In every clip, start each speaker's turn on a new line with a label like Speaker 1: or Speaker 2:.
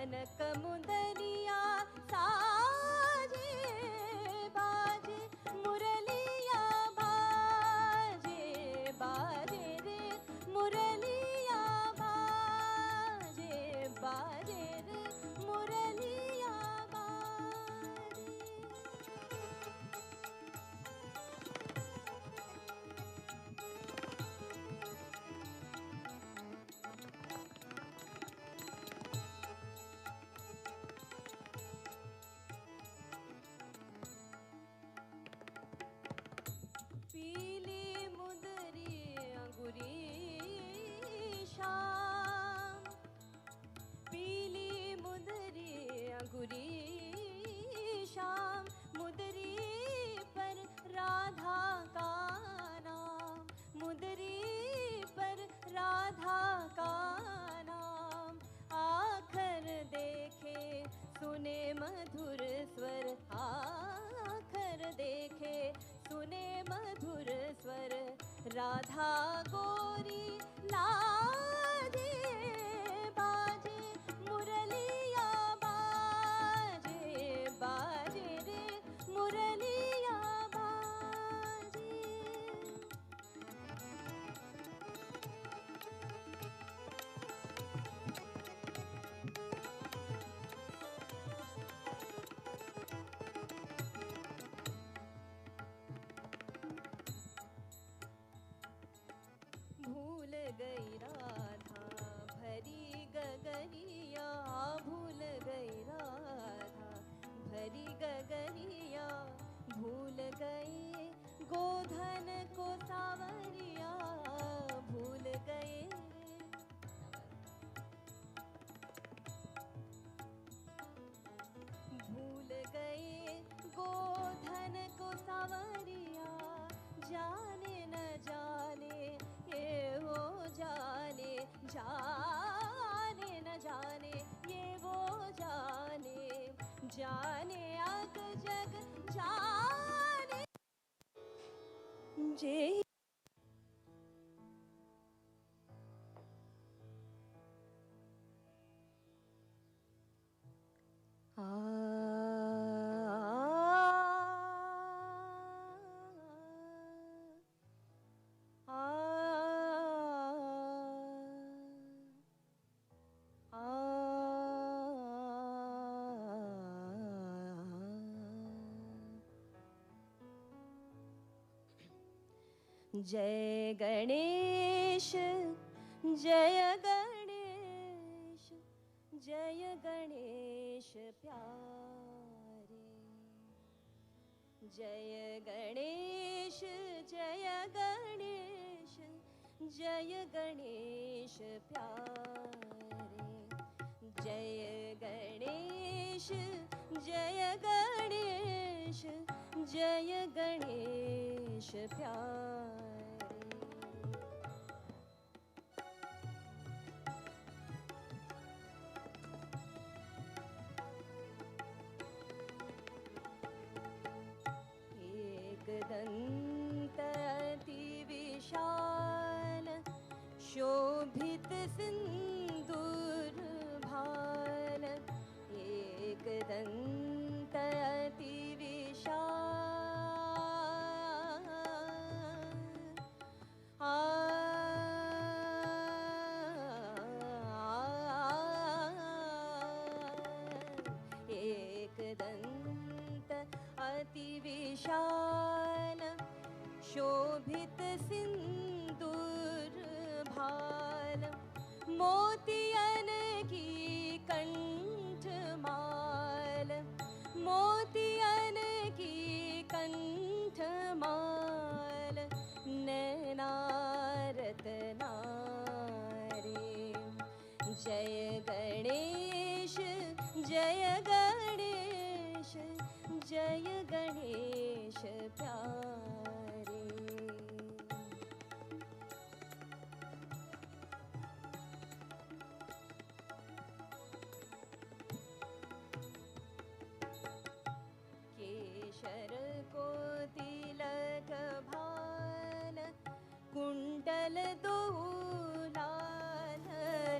Speaker 1: कनक मुंदरिया साजे बाजे मुरलिया बाजे बाजे रे मुरलिया बाजे बाजे रे मुरलिया बाजे। पीली मुदरी अंगूरी शाम, पीली मुदरी अंगूरी शाम, मुदरी पर राधा का नाम, मुदरी पर राधा का नाम। आखर देखे सुने मधुर स्वर, आखर देखे सुने मधुर स्वर, राधा गोरी लाजे बाजे मुरलिया बाजे बाजे रे मुरलिया बाजे। भूल गई राधा भरी गगरिया, भूल गई राधा भरी गगरिया, भूल गई गोधन को सावरिया, भूल गए भूल गए गोधन को सावरिया। जाने न जाने ये वो जाने, जाने न जाने ये वो जाने, जाने अग जग जाने जे। जय गणेश जय गणेश जय गणेश प्यारे, जय गणेश जय गणेश जय गणेश प्यारे, जय गणेश जय गणेश जय गणेश प्यारे। दंत अति विशाल शोभित सिंदूर भाल, एक दंत अति विशाल एक दंत अति विशाल शोभित सिंदूर भाल, मोतियन की कंठमाल, मोतियन की कंठमाल, नैनारत्नारे। जय गणेश जय गणेश जय गणेश प्यारे। केशर को तिलक भाल, कुंडल दो लाल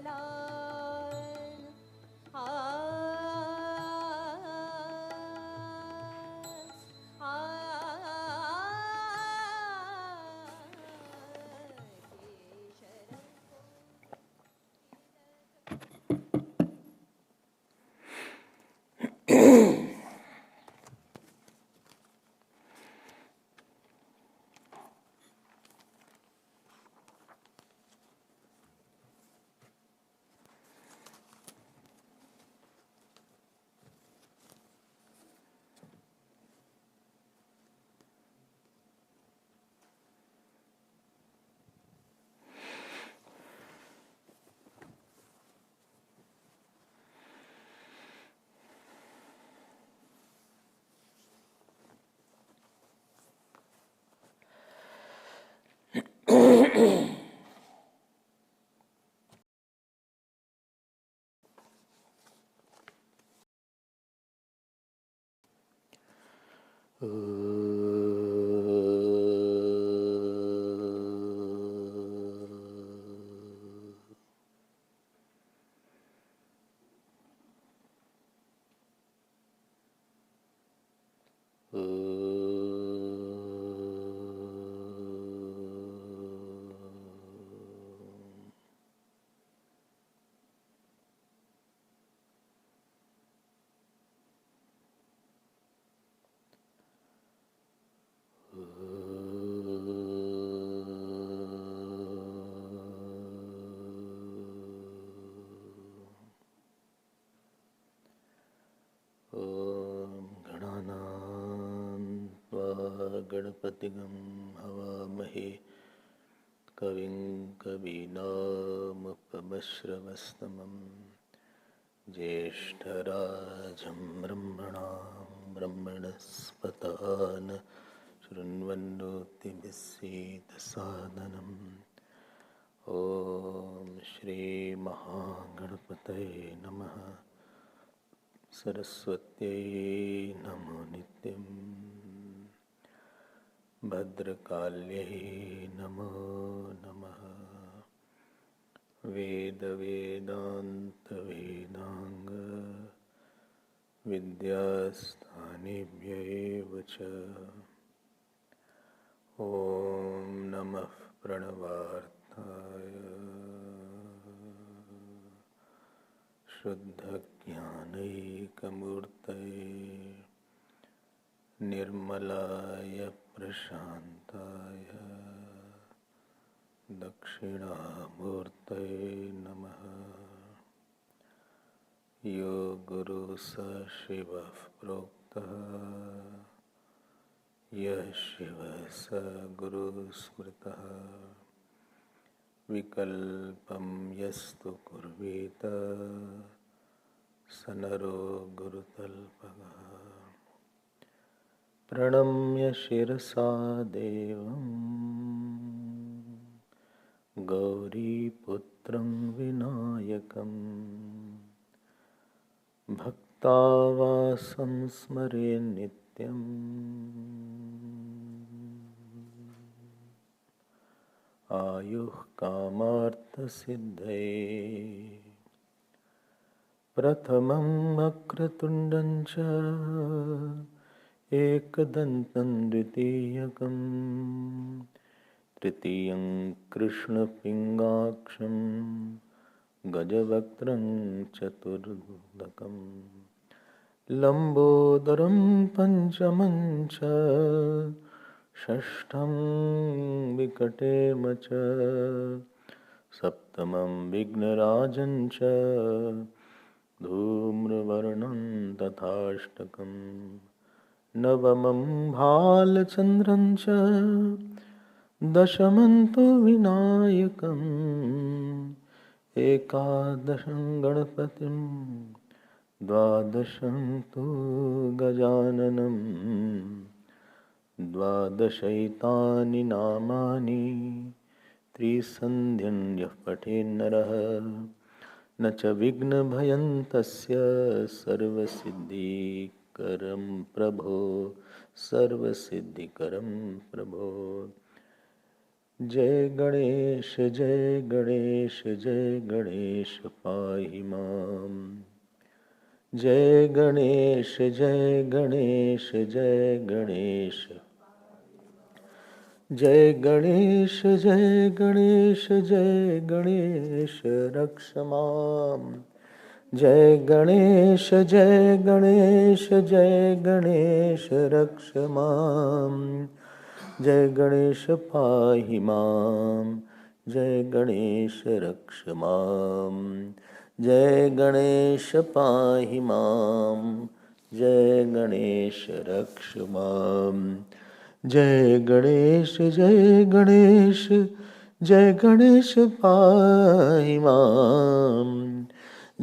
Speaker 1: लाल,
Speaker 2: गणपतिगं हवामहे कविं कवीनामुपमश्रवस्तमं ज्येष्ठराजं ब्रह्मणां ब्रह्मणस्पतान् शृण्वन्नोतिभिस्सीदसादनम् ॐ श्रीमहागणपतये नमः। सरस्वत्यै नमो नित्यम्। भद्रकाल्यै नमो नमः। वेदवेदान्तवेदाङ्ग विद्यास्थानेभ्यैव च ॐ नमः प्रणवार्थाय शुद्धज्ञानैकमूर्तये निर्मलाय प्रशान्ताय दक्षिणामूर्तये नमः। यो गुरुः स शिवः प्रोक्तः यः शिवः स गुरुः स्मृतः विकल्पं यस्तु कुर्वीत स नरो गुरुतल्पः। प्रणम्य शिरसा देवं गौरीपुत्रं विनायकं भक्तावासं स्मरे नित्यम् आयुः कामार्थसिद्धये। प्रथमं वक्रतुण्डं च एकदन्तं द्वितीयकं तृतीयं कृष्णपिङ्गाक्षं गजवक्त्रं चतुर्दकं लम्बोदरं पञ्चमं च षष्ठं विकटेम च सप्तमं विघ्नराजं च धूम्रवर्णं तथाष्टकम् नवमं भालचन्द्रं च दशमं तु विनायकम् एकादशं गणपतिं द्वादशं तु गजाननं द्वादशैतानि नामानि त्रिसन्ध्यं यः पठेन्नरः न च विघ्नभयं तस्य सर्वसिद्धिकरं प्रभो सर्वसिद्धिकरं प्रभो। जय गणेश जय गणेश जय गणेश पाहि माम्। जय गणेश जय गणेश जय गणेश जय गणेश जय गणेश जय गणेश रक्ष माम्। जय गणेश जय गणेश जय गणेश रक्ष माम्। जय गणेश पाहि माम्। जय गणेश रक्ष माम्। जय गणेश पाहि माम्। जय गणेश रक्ष माम्। जय गणेश जय गणेश जय गणेश पाहि माम्।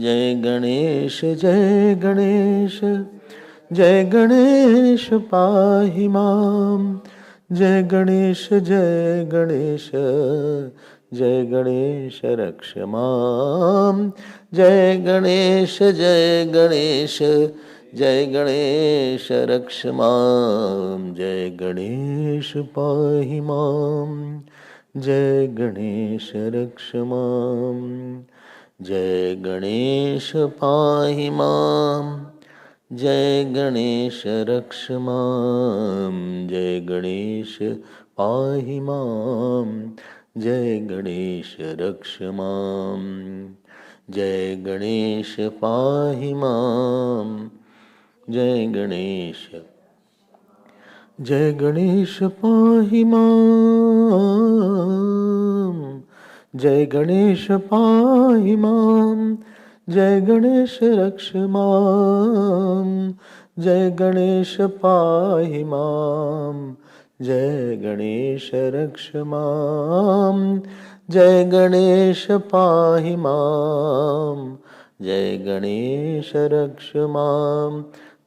Speaker 2: जय गणेश जय गणेश जय गणेश पाहि माम्। जय गणेश जय गणेश जय गणेश रक्ष माम्। जय गणेश जय गणेश जय गणेश रक्ष मां, जय गणेश पाहि मां, जय गणेश रक्ष मां, जय गणेश पाहि मां, जय गणेश रक्ष मां, जय गणेश पाहि मां, जय गणेश रक्ष मां, जय गणेश पाहि मां, जय गणेश, जय गणेश पाहि मां, जय गणेश पाहि मां, जय गणेश रक्ष मां, जय गणेश पाहि मां, जय गणेश रक्ष मां, जय गणेश पाहि मां, जय गणेश रक्ष मां,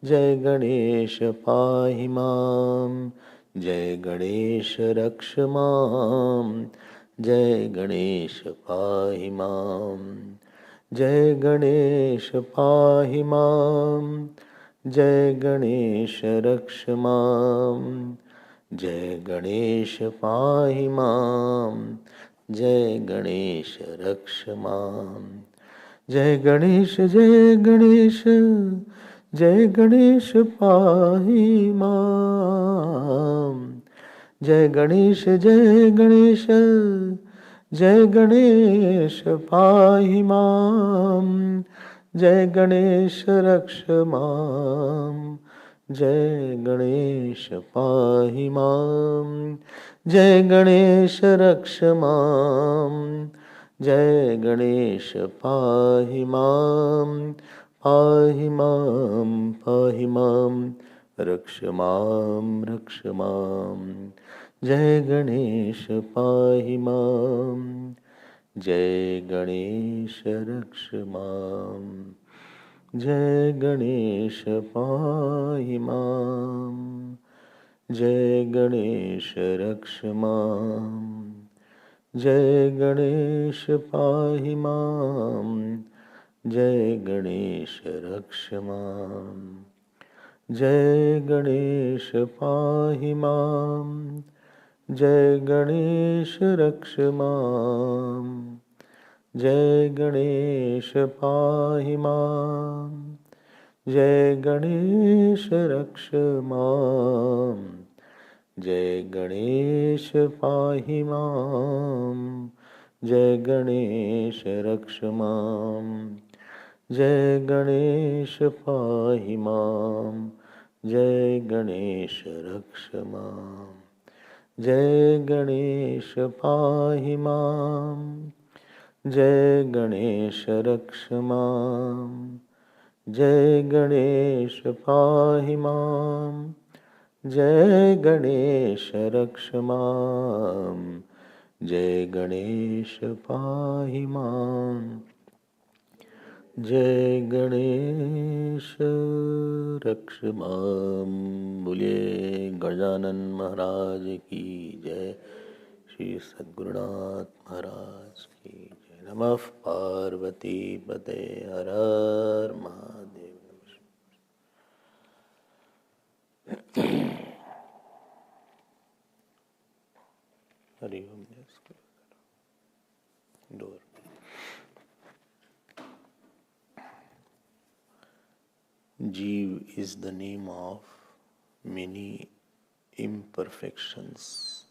Speaker 2: जय गणेश पाहि मां, जय गणेश रक्ष मां, जय गणेश पाहि मां, जय गणेश पाहि मां, जय गणेश रक्ष मां, जय गणेश पाहि मां, जय गणेश रक्ष मां, जय गणेश, जय गणेश, जय गणेश पाहि मां, जय गणेश, जय गणेश, जय गणेश पाहि मां, जय गणेश रक्ष मां, जय गणेश पाहि मां, जय गणेश रक्ष मां, जय गणेश पाहि मां, पाहि मां, पाहि मां, रक्ष मां, रक्ष मां, जय गणेश पाहि मां, जय गणेश रक्ष मां, जय गणेश पाहि मां, जय गणेश रक्ष मां, जय गणेश पाहि मां, जय गणेश रक्ष मां, जय गणेश पाहि मां, जय गणेश रक्ष मां, जय गणेश पाहि मां, जय गणेश रक्ष मां, जय गणेश पाहि मां, जय गणेश रक्ष मां, जय गणेश पाहि मां, जय गणेश रक्ष मां, जय गणेश पाहि मां, जय गणेश रक्ष मां, जय गणेश पाहि मां, जय गणेश रक्ष मां, जय गणेश पाहि मां, जय गणेश रक्ष मां। बोलिए गजानन महाराज की जय, श्री सद्गुरुनाथ महाराज की जय। नमः पार्वती पते, हर हर महादेव। हरि ओम। डोर Jeeva is the name of many imperfections,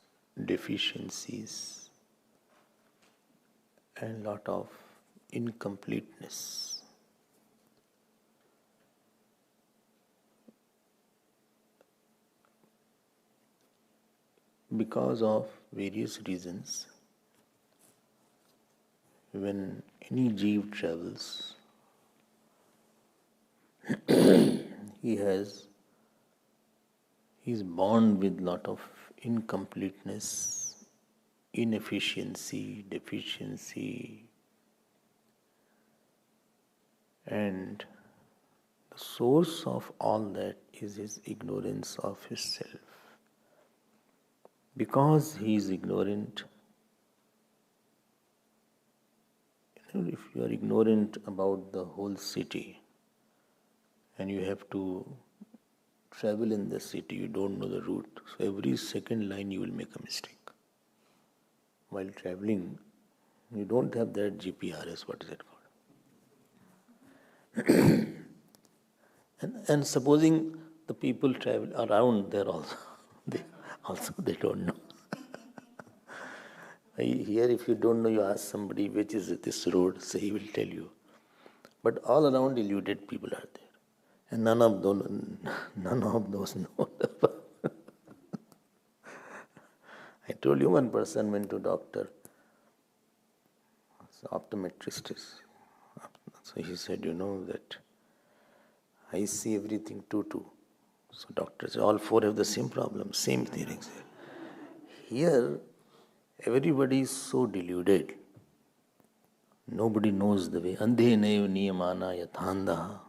Speaker 2: deficiencies, and lot of incompleteness. Because of various reasons, when any Jeeva travels, he is born with lot of incompleteness, inefficiency, deficiency, and the source of all that is his ignorance of himself. Because he is ignorant, if you are ignorant about the whole city, and you have to travel in the city, you don't know the route. So every second line you will make a mistake. While traveling, you don't have that GPRS, what is it called? And supposing the people travel around there also, they don't know. Here, if you don't know, you ask somebody which is this road, so he will tell you. But all around deluded people are there. And none of those know. I told you one person went to doctor, optometrist. So he said, that I see everything 2-2. So doctor said, all four have the same problem, same theories. Here, everybody is so deluded. Nobody knows the way. Andhe naiv niyamana yathanda.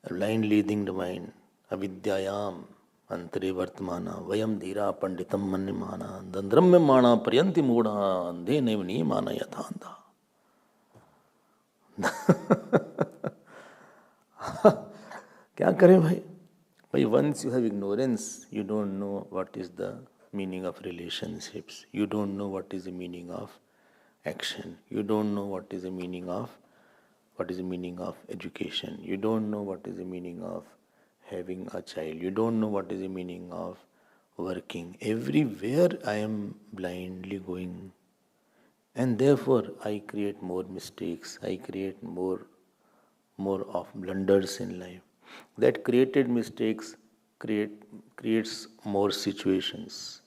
Speaker 2: Blind leading the mind. Avidyayam antare vartmana. Vayam dhira panditam mannimana. Dandramyamana paryanti mooda. Andhe naiv niyamana yathanda. क्या करें भाई? Once you have ignorance, you don't know what is the meaning of relationships. You don't know what is the meaning of action. You don't know what is the meaning of education. You don't know what is the meaning of having a child. You don't know what is the meaning of working. Everywhere I am blindly going, and therefore I create more mistakes. I create more of blunders in life. That created mistakes creates more situations.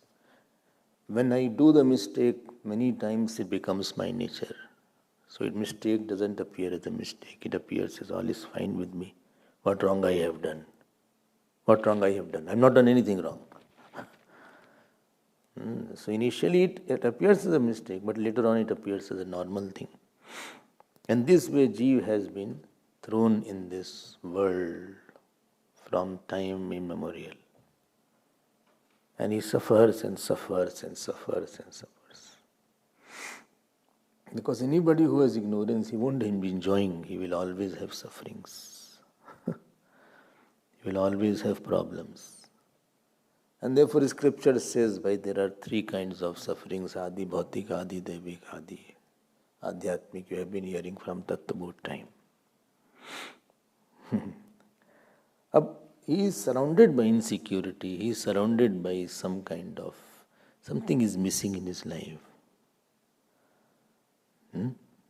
Speaker 2: When I do the mistake, many times it becomes my nature. So mistake doesn't appear as a mistake. It appears as all is fine with me. What wrong I have done? What wrong I have done? I have not done anything wrong. So initially it appears as a mistake, but later on it appears as a normal thing. And this way Jeeva has been thrown in this world from time immemorial. And he suffers and suffers and suffers and suffers. Because anybody who has ignorance, he won't be enjoying, he will always have sufferings. He will always have problems. And therefore scripture says why there are three kinds of sufferings, aadibauhutik, aadidaivik, adhyaatmik. You have been hearing from Tattva time. He is surrounded by insecurity, he is surrounded by something is missing in his life.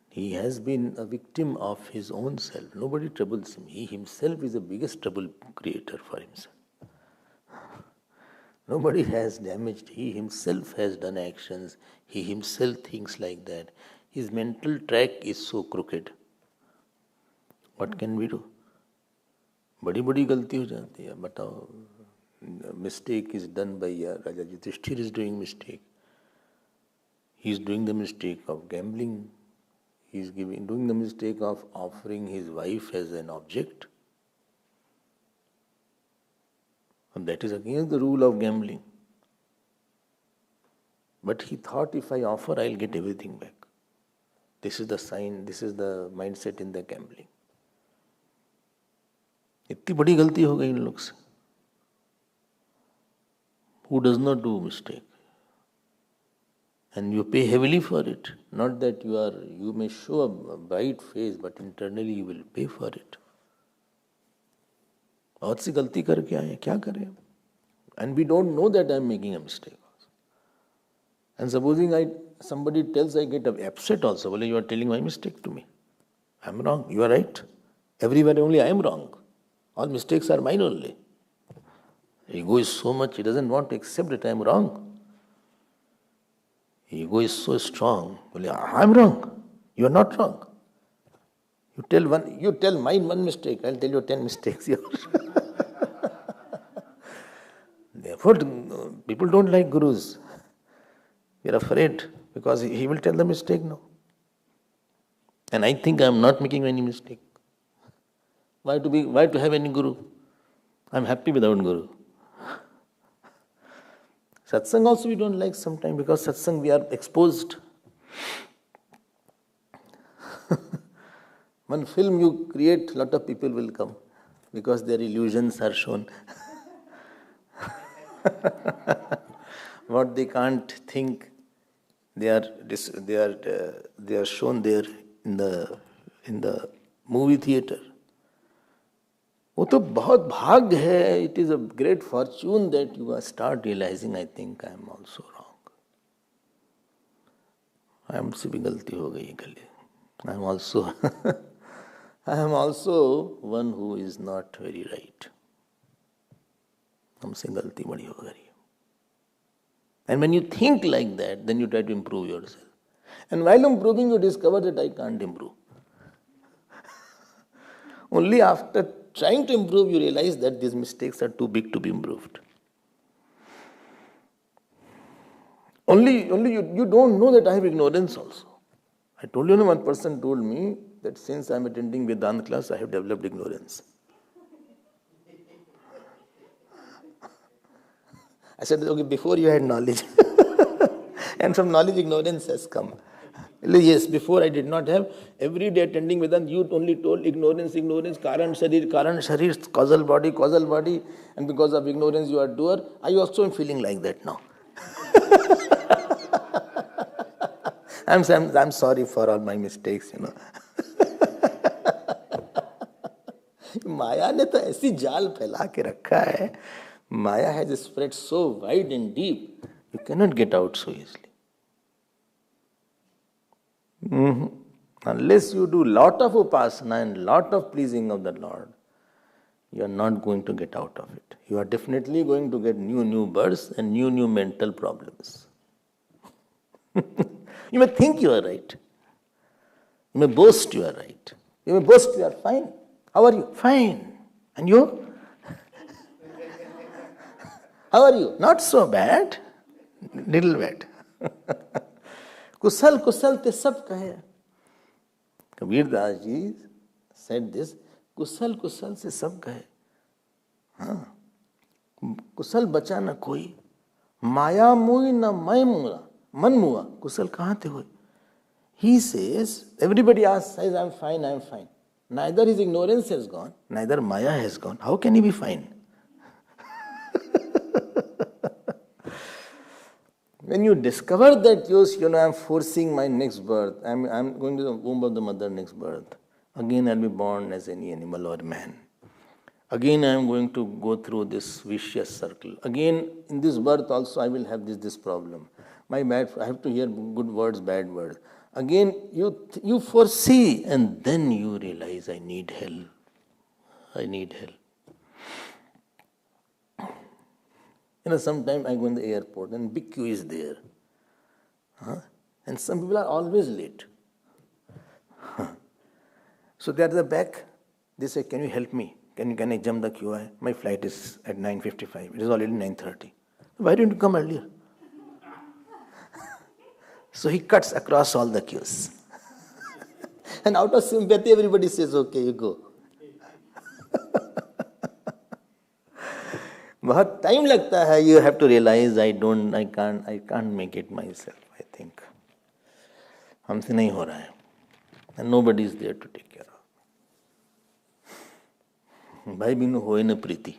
Speaker 2: He has been a victim of his own self. Nobody troubles him. He himself is the biggest trouble creator for himself. Nobody has damaged. He himself has done actions. He himself thinks like that. His mental track is so crooked. What can we do? बड़ी बड़ी गलती हो जाती है. बताओ, mistake is done by Raja Yudhishthir is doing mistake. He is doing the mistake of gambling. He is doing the mistake of offering his wife as an object. And that is against the rule of gambling. But he thought, if I offer, I'll get everything back. This is the sign, this is the mindset in the gambling. इतनी बड़ी गलती हो गई इन लोग से. Who does not do mistake? And you pay heavily for it. Not that you may show a bright face, but internally you will pay for it. बहुत सी गलती करके आए, क्या करें? And we don't know that I am making a mistake also. And supposing somebody tells, I get upset also. Well, you are telling my mistake to me. I am wrong. You are right. Everywhere only I am wrong. All mistakes are mine only. Ego is so much, he doesn't want to accept that I am wrong. Ego is so strong. Well, I am wrong. You are not wrong. You tell mine one mistake, I'll tell you 10 mistakes. Therefore, people don't like gurus. We are afraid because he will tell the mistake now. And I think I am not making any mistake. Why to have any guru? I am happy without guru. Satsang also we don't like sometimes because satsang we are exposed. One film you create, lot of people will come. because their illusions are shown. What they can't think, they are shown there in the movie theater. वो तो बहुत भाग्य है. It is a great fortune that you start realizing, I think I am also wrong. I am से भी गलती हो गई गले. I am also one who is not very right. हमसे गलती बड़ी हो गई. And when you think like that, then you try to improve yourself. And while improving, you discover that I can't improve. Only after trying to improve, you realize that these mistakes are too big to be improved. Only you don't know that I have ignorance also. I told you, one person told me that since I am attending Vedanta class, I have developed ignorance. I said, okay, before you had knowledge. And from knowledge, ignorance has come. Yes, before I did not have. Every day attending Vedanta, you only told ignorance, Karan Sharir, causal body. And because of ignorance, you are doer. I also am feeling like that now. I'm sorry for all my mistakes, माया ने तो ऐसी जाल फैला के रखा है. Maya has spread so wide and deep, you cannot get out so easily. Unless you do lot of upasana and lot of pleasing of the Lord, you are not going to get out of it. You are definitely going to get new births and new mental problems. You may think you are right. You may boast you are right. You may boast you are fine. How are you? Fine. And you? How are you? Not so bad. Little bad. Kusal te sab kahe. Kabir Das ji said this. Kusal se sab kahe. Kusal bacha na koi. Maya mui na mai mura. Man mua. Kusal kahan te hoy? He says, everybody says, I'm fine. Neither his ignorance has gone, neither Maya has gone. How can he be fine? When you discover that, I'm forcing my next birth, I'm going to the womb of the mother next birth. Again, I'll be born as any animal or man. Again, I'm going to go through this vicious circle. Again, in this birth also, I will have this problem. I have to hear good words, bad words. Again, you foresee, and then you realize, I need help. Sometimes I go in the airport and big queue is there. And some people are always late. So they are at the back. They say, can you help me? Can I jump the queue? My flight is at 9:55. It is already 9:30. Why didn't you come earlier? So he cuts across all the queues. And out of sympathy, everybody says, okay, you go. बहुत time लगता है. You have to realize I can't make it myself, I think. हमसे नहीं हो रहा है. And nobody is there to take care of. भाई बिनु होए न प्रीति.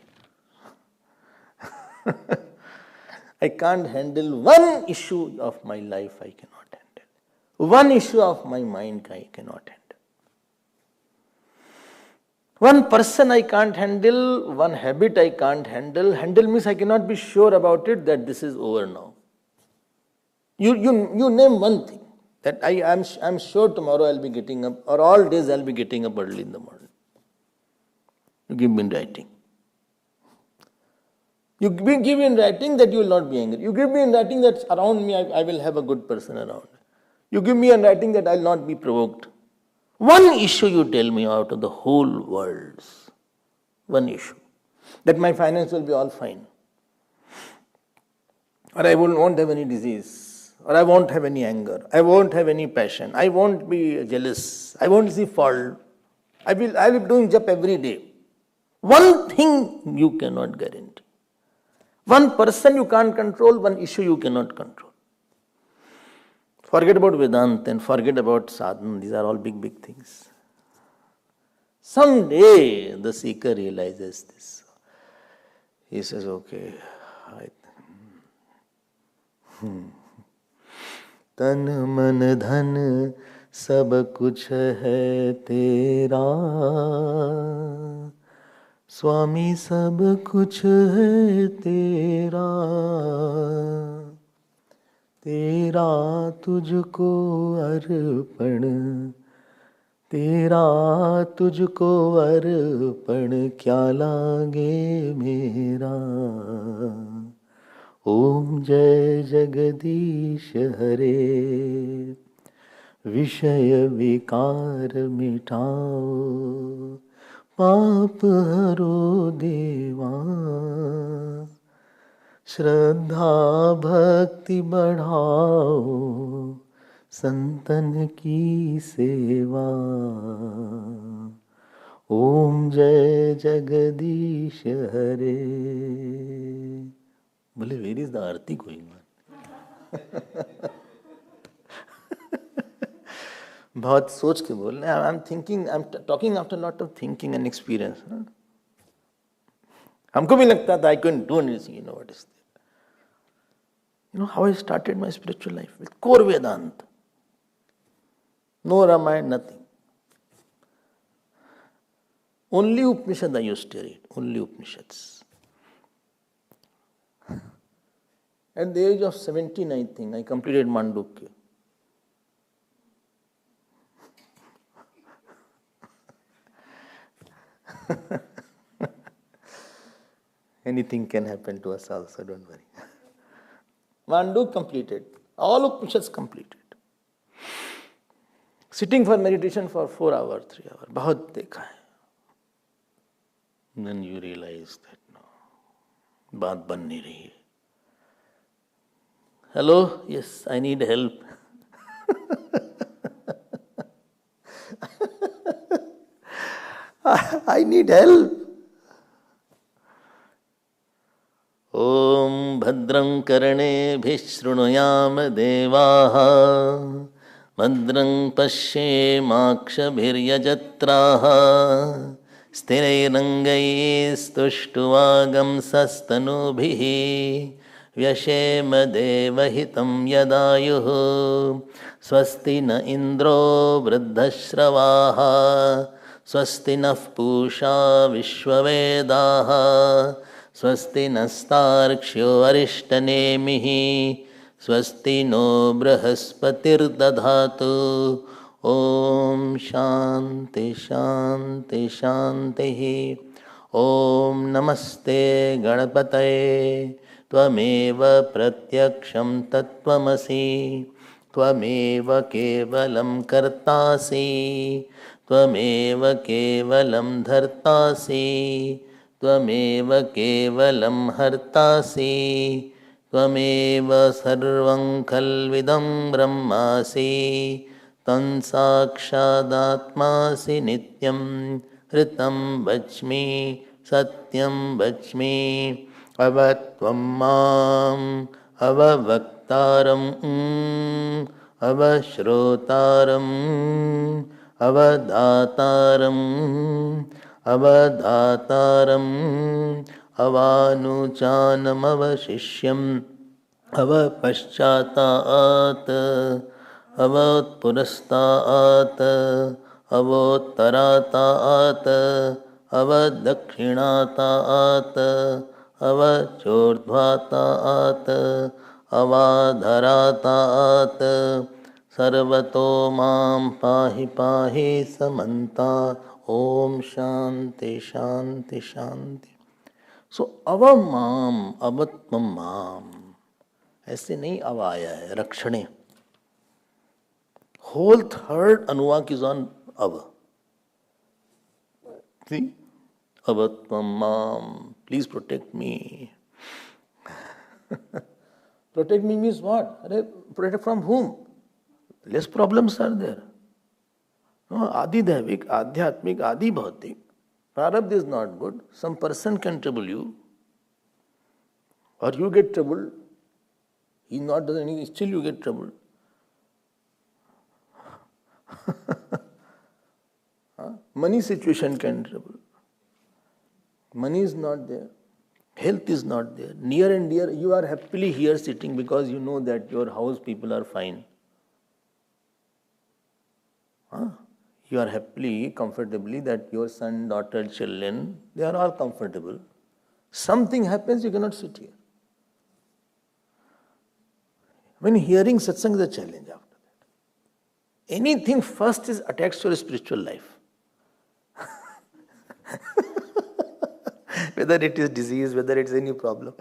Speaker 2: I can't handle one issue of my life, I cannot handle. One issue of my mind, I cannot handle. One person I can't handle, one habit I can't handle. Handle means I cannot be sure about it that this is over now. You name one thing that I'm sure tomorrow I'll be getting up, or all days I'll be getting up early in the morning. You give me in writing. You give me in writing that you will not be angry. You give me in writing that around me I will have a good person around. You give me in writing that I will not be provoked. One issue you tell me out of the whole world. One issue. That my finance will be all fine. Or I won't have any disease. Or I won't have any anger. I won't have any passion. I won't be jealous. I won't see fault. I will be doing jap every day. One thing you cannot guarantee. One person you can't control, one issue you cannot control. Forget about Vedanta and forget about sadhana. These are all big things. Someday the seeker realizes this. He says, okay, तन मन धन सब कुछ है तेरा, स्वामी सब कुछ है तेरा, तेरा तुझको अर्पण, तेरा तुझको अर्पण क्या लागे मेरा। ओम जय जगदीश हरे, विषय विकार मिटाओ, पाप हरो देवा, श्रद्धा भक्ति बढ़ाओ, संतन की सेवा। ओम जय जगदीश हरे। बोले, where is the aarti going on? बहुत सोच के बोल रहे हैं। I am thinking, I am talking after lot of thinking and experience. हमको भी लगता था I can do anything, you know what is You know how I started my spiritual life? With core Vedanta. No Ramayana, nothing. Only Upanishad I used to read. Only Upanishads. At the age of 17, I think, I completed Mandukya. Anything can happen to us also, don't worry. Manduk completed. All Upanishads completed. Sitting for meditation for 4 hours, 3 hours. बहुत देखा है. Then you realize that no, बात बन नहीं रही है. Hello, yes, I need help. I need help. ओम भद्रं कर्णेभिः शृणुयाम देवाः, भद्रं पश्येमाक्षभिर्यजत्राः, स्थिरैरङ्गैस्तुष्टुवागंसस्तनूभिः, व्यशेम देवहितं यदायुः। स्वस्ति न इन्द्रो वृद्धश्रवाः, स्वस्ति नः पूषा विश्ववेदाः, स्वस्ति नस्तार्क्ष्यो अरिष्टनेमिः, स्वस्ति नो बृहस्पतिर्दधातु। ओम शांति शांति शांतिः। ओम नमस्ते गणपतये, त्वमेव प्रत्यक्षं तत्त्वमसि, त्वमेव केवलं कर्तासि, त्वमेव केवलं धर्तासि, त्वमेव केवलं हर्तासि, त्वमेव सर्वं खल्विदं ब्रह्मासि, तं साक्षादात्मासि नित्यं। ऋतं वच्मि सत्यं वच्मि, अव त्वं माम् अववक्तारम्, अवश्रोतारम्, अवदातारम्, अवधातारम्, अवानुचानमवशिष्यम्, अवपश्चातात्, अवोत्पुरस्तात्, अवोत्तरातात्, अवदक्षिणातात्, अवचोर्ध्वातात्, अवाधरातात्, सर्वतो मां पाहि पाहि समन्ता। ओम शांति शांति शांति। सो अवमाम अवत्वम माम, ऐसे नहीं अव आया है, रक्षणे। होल थर्ड अनुवाक इज ऑन अव। सी, अवत्वम माम, please protect me. Protect me means what? अरे protect from whom? Less problems are there. No, aadidaivik, adhyaatmik, aadibauhutik. Prarabdha is not good. Some person can trouble you, or you get troubled. He not doing anything, still you get troubled. Money situation can trouble. Money is not there. Health is not there. Near and dear, you are happily here sitting because you know that your house people are fine. You are happily, comfortably that your son, daughter, children, they are all comfortable. Something happens, you cannot sit here. When hearing satsang is a challenge after that. Anything first is attached to your spiritual life. Whether it is disease, whether it is any problem.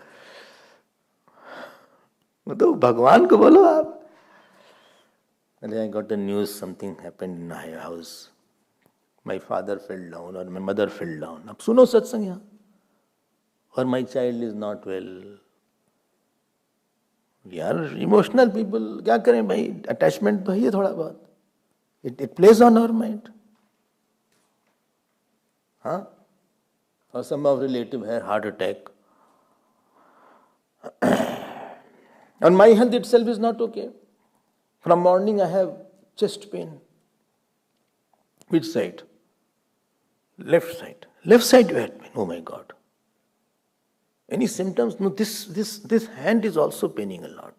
Speaker 2: तो भगवान को बोलो आप. I got the news something happened in my house. My father fell down or my mother fell down. अब सुनो सत्संग यहाँ. Or my child is not well. We are emotional people. क्या करें भाई? Attachment तो है थोड़ा बहुत. It plays on our mind. हाँ? Or some of relative had heart attack. And my health itself is not okay. From morning I have chest pain. Which side? Left side. Left side you had pain. Oh my God. Any symptoms? No, this hand is also paining a lot.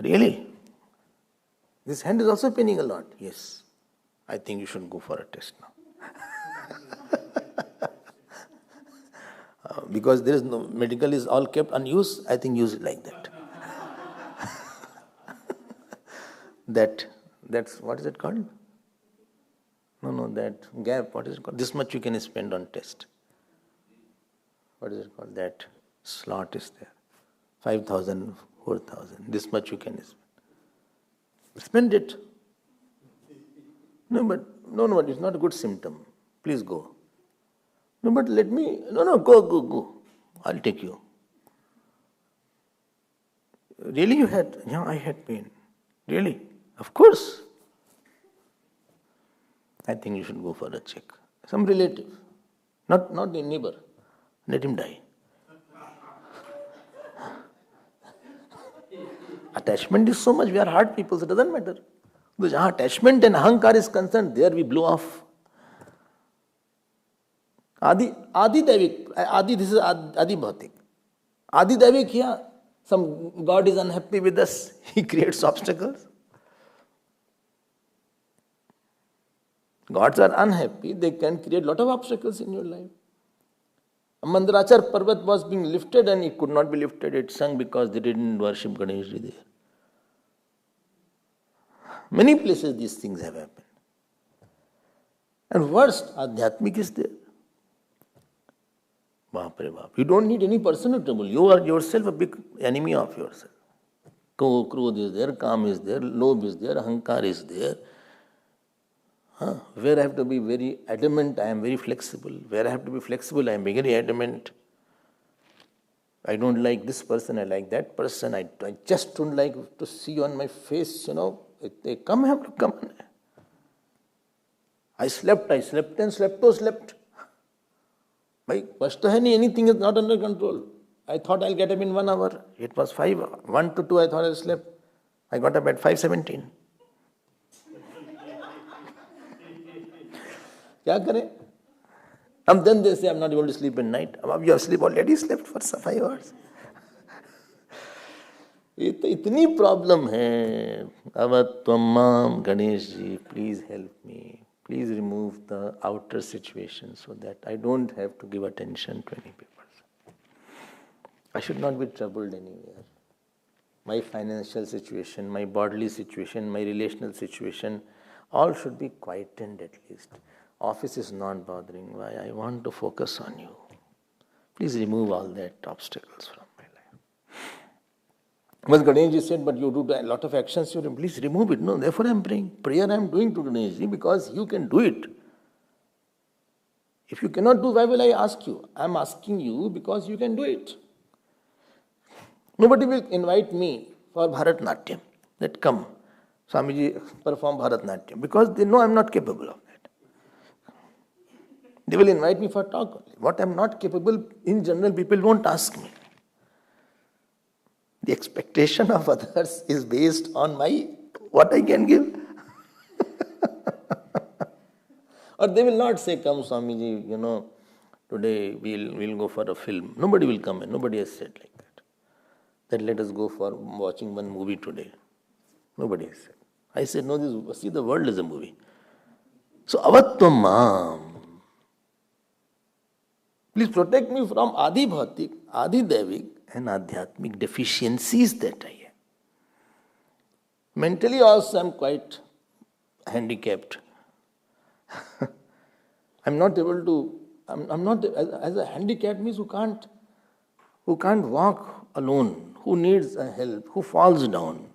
Speaker 2: Really? This hand is also paining a lot. Yes. I think you should go for a test now. Because there is no medical is all kept unused, I think use it like that. That's what is it called? No, that gap, what is it called? This much you can spend on test. What is it called? That slot is there. 5,000, 4,000. This much you can spend. Spend it. No, but it's not a good symptom. Please go. No, but go. I'll take you. Really you had? Yeah, I had pain. Really? Of course. I think you should go for a check. Some relative. Not the neighbor. Let him die. Attachment is so much. We are hard people, so it doesn't matter. Because attachment and ahankar is concerned, there we blow off. Aadidaivik. This is aadibauhutik. Aadidaivik here. Some God is unhappy with us. He creates obstacles. Gods are unhappy. They can create a lot of obstacles in your life. A Mandrachar Parvat was being lifted and it could not be lifted. It sunk because they didn't worship Ganeshji there. Many places these things have happened. And worst, adhyaatmik is there. You don't need any personal trouble. You are yourself a big enemy of yourself. Krodh is there, Kam is there, Lobh is there, Ahankar is there. Where I have to be very adamant, I am very flexible. Where I have to be flexible, I am very adamant. I don't like this person, I like that person. I just don't like to see on my face, They come, have to come. I slept and slept. Bhai, first to anything is not under control. I thought I'll get up in 1 hour. It was 5 hours. 1 to 2 I thought I slept. I got up at 5:17. क्या करें? And then they say I'm not able to sleep at night. अब you have already slept for 5 hours. ये तो इतनी problem है. अब त्वमाम Ganesh ji, please help me. Please remove the outer situation so that I don't have to give attention to any people. I should not be troubled anywhere. My financial situation, my bodily situation, my relational situation, all should be quietened at least. Office is not bothering. Why? I want to focus on you. Please remove all that obstacles from my life. Well, Ganeshji said, but you do a lot of actions, please remove it. No, therefore I am praying. Prayer I am doing to Ganeshji because you can do it. If you cannot do, why will I ask you? I am asking you because you can do it. Nobody will invite me for Bharatnatyam. That come, Swamiji perform Bharatnatyam because they know I am not capable of that. They will invite me for talk only. What I am not capable, in general, people won't ask me. The expectation of others is based on what I can give. Or they will not say, come Swamiji, today we'll go for a film. Nobody will come and nobody has said like that. That let us go for watching one movie today. Nobody has said. I said, no, see the world is a movie. So avatvam mam. Please protect me from aadibauhutik, aadidaivik and adhyaatmik deficiencies that I have. Mentally also I am quite handicapped. I'm not able to, I'm not, as a handicapped means who can't walk alone, who needs a help, who falls down.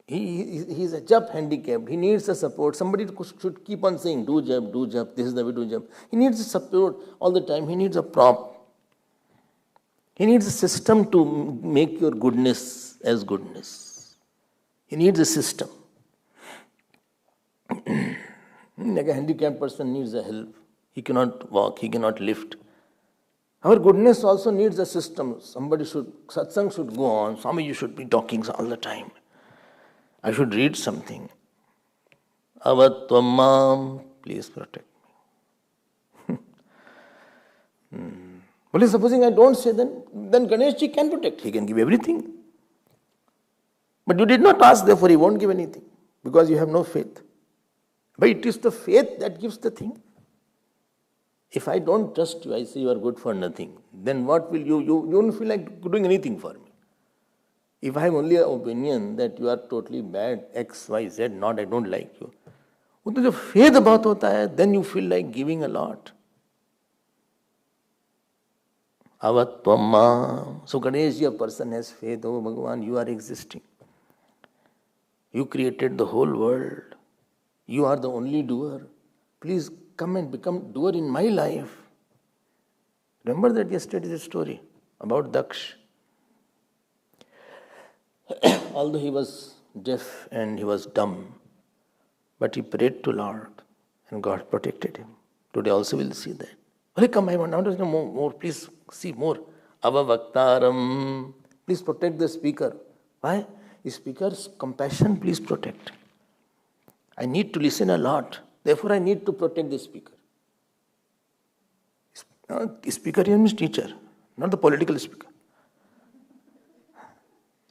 Speaker 2: He's a jump handicapped. He needs a support. Somebody should keep on saying, do jump, this is the way to jump. He needs a support all the time. He needs a prop. He needs a system to make your goodness as goodness. He needs a system. Like a handicapped person needs a help. He cannot walk, he cannot lift. Our goodness also needs a system. Satsang should go on. Swami, you should be talking all the time. I should read something. Avatvam mam, please protect me. Well, supposing I don't say, then Ganeshji can protect. He can give everything. But you did not ask, therefore he won't give anything. Because you have no faith. But it is the faith that gives the thing. If I don't trust you, I say you are good for nothing. Then what will you won't feel like doing anything for me. If I have only an opinion that you are totally bad, X, Y, Z, not, I don't like you. वो तो जब faith बात होता है, then you feel like giving a lot. Avatvam. So Ganeshji, a person has faith, oh Bhagavan, you are existing. You created the whole world. You are the only doer. Please come and become doer in my life. Remember that yesterday's story about Daksh. Although he was deaf and he was dumb, but he prayed to Lord and God protected him. Today also we'll see that. Well, come, I want to know more. Please see more. Ava Shrotaram. Please protect the speaker. Why? The speaker's compassion, please protect. I need to listen a lot. Therefore, I need to protect the speaker. The speaker here means teacher, not the political speaker.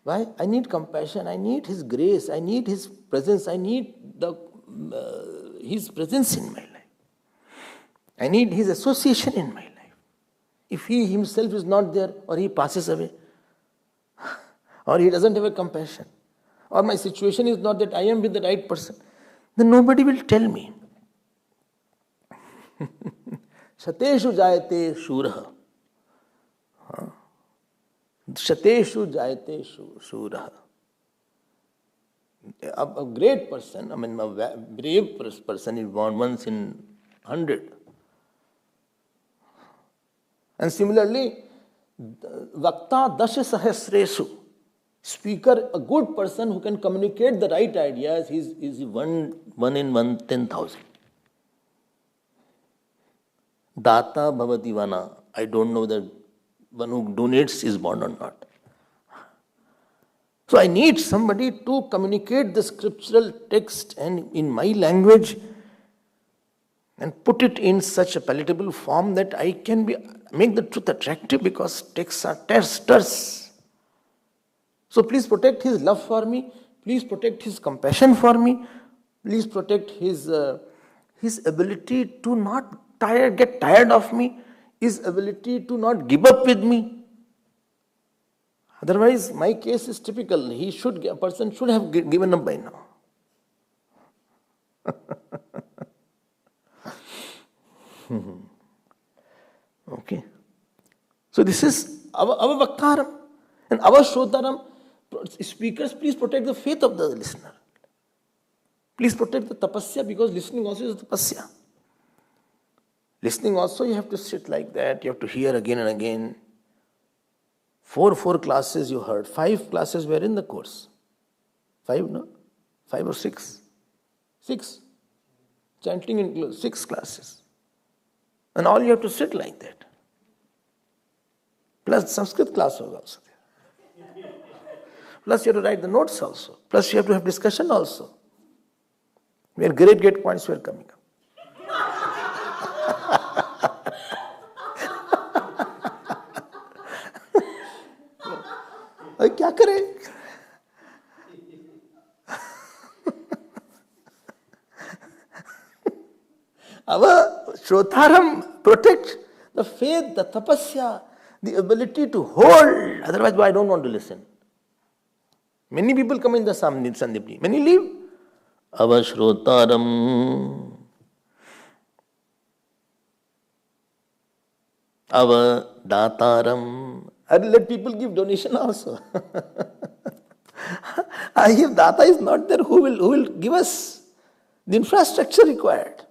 Speaker 2: Why? I need compassion. I need his grace. I need his presence. I need his presence in my life. I need his association in my life. If he himself is not there, or he passes away, or he doesn't have a compassion, or my situation is not that I am with the right person, then nobody will tell me. Shateshu jayate shuraha. Shateshu jayate shuraha. A great person, a brave person is born once in 100. And similarly, Vakta dasha sahasresu. Speaker, a good person who can communicate the right ideas, is one in 10,000. Data bhavati vana. I don't know that one who donates is born or not. So I need somebody to communicate the scriptural text and in my language and put it in such a palatable form that I can make the truth attractive, because texts are testers. So please protect his love for me. Please protect his compassion for me. Please protect his ability to not get tired of me. His ability to not give up with me. Otherwise, my case is typical. A person should have given up by now. Okay. So this is Ava Shrotaram. And Ava Shrotaram, speakers, please protect the faith of the listener. Please protect the tapasya, because listening also is tapasya. Listening also, you have to sit like that. You have to hear again and again. Four classes you heard. 5 classes were in the course. 5, no? 5 or 6? 6. Chanting includes 6 classes. And all you have to sit like that. Plus Sanskrit class was also there. Plus you have to write the notes also. Plus you have to have discussion also. where great points were coming up. अब क्या करें? Ava Shrotaram protects the faith, the tapasya, the ability to hold. Otherwise, I don't want to listen. Many people come in the Sandipni. Many leave. Ava Shrotaram. Ava Dataram. I will let people give donation also. If Data is not there, who will give us the infrastructure required?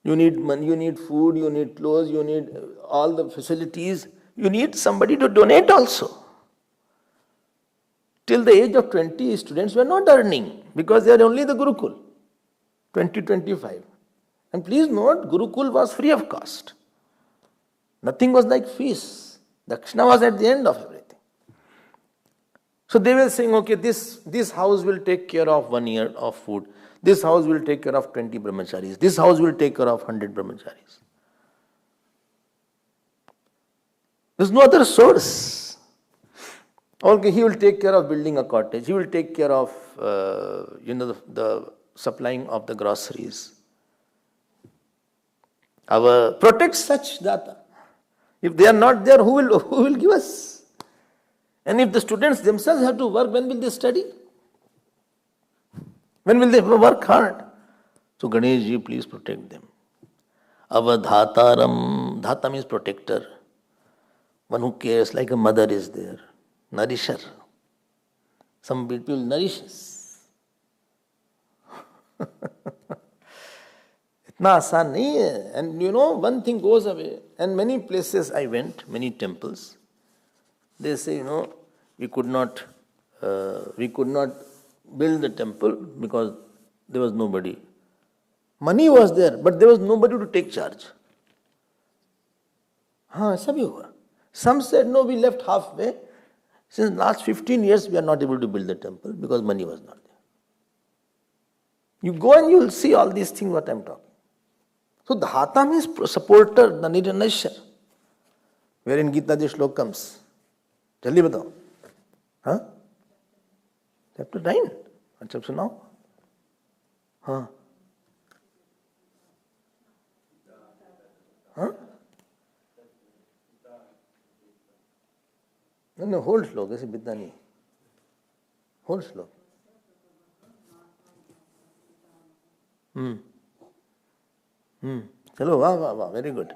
Speaker 2: You need money, you need food, you need clothes, you need all the facilities. You need somebody to donate also. Till the age of 20, students were not earning because they are only the Gurukul. 20-25. And please note, Gurukul was free of cost. Nothing was like fees. Dakshina was at the end of everything. So they were saying, okay, this house will take care of 1 year of food. This house will take care of 20 brahmacharis. This house will take care of 100 brahmacharis. There's no other source. Okay, he will take care of building a cottage. He will take care of, the supplying of the groceries. Our protect such data. If they are not there, who will give us? And if the students themselves have to work, when will they study? When will they work hard? So Ganeshji, please protect them. Ava Dhataram. Dhata means protector. One who cares, like a mother is there. Nourisher. Some people nourishes. Itna आसान नहीं है. And one thing goes away. And many places I went, many temples, they say, we could not build the temple because there was nobody. Money was there, but there was nobody to take charge. ऐसा भी हुआ. Some said, no, we left halfway. Since last 15 years, we are not able to build the temple because money was not there. You go and you will see all these things what I am talking. So Dhata means supporter, the nourisher. Where in Gita the shlok comes. Jaldi batao. Chapter 9. अच्छा सुनाओ. No, whole श्लोक ऐसे बिता नहीं. Whole श्लोक. चलो वाह very good.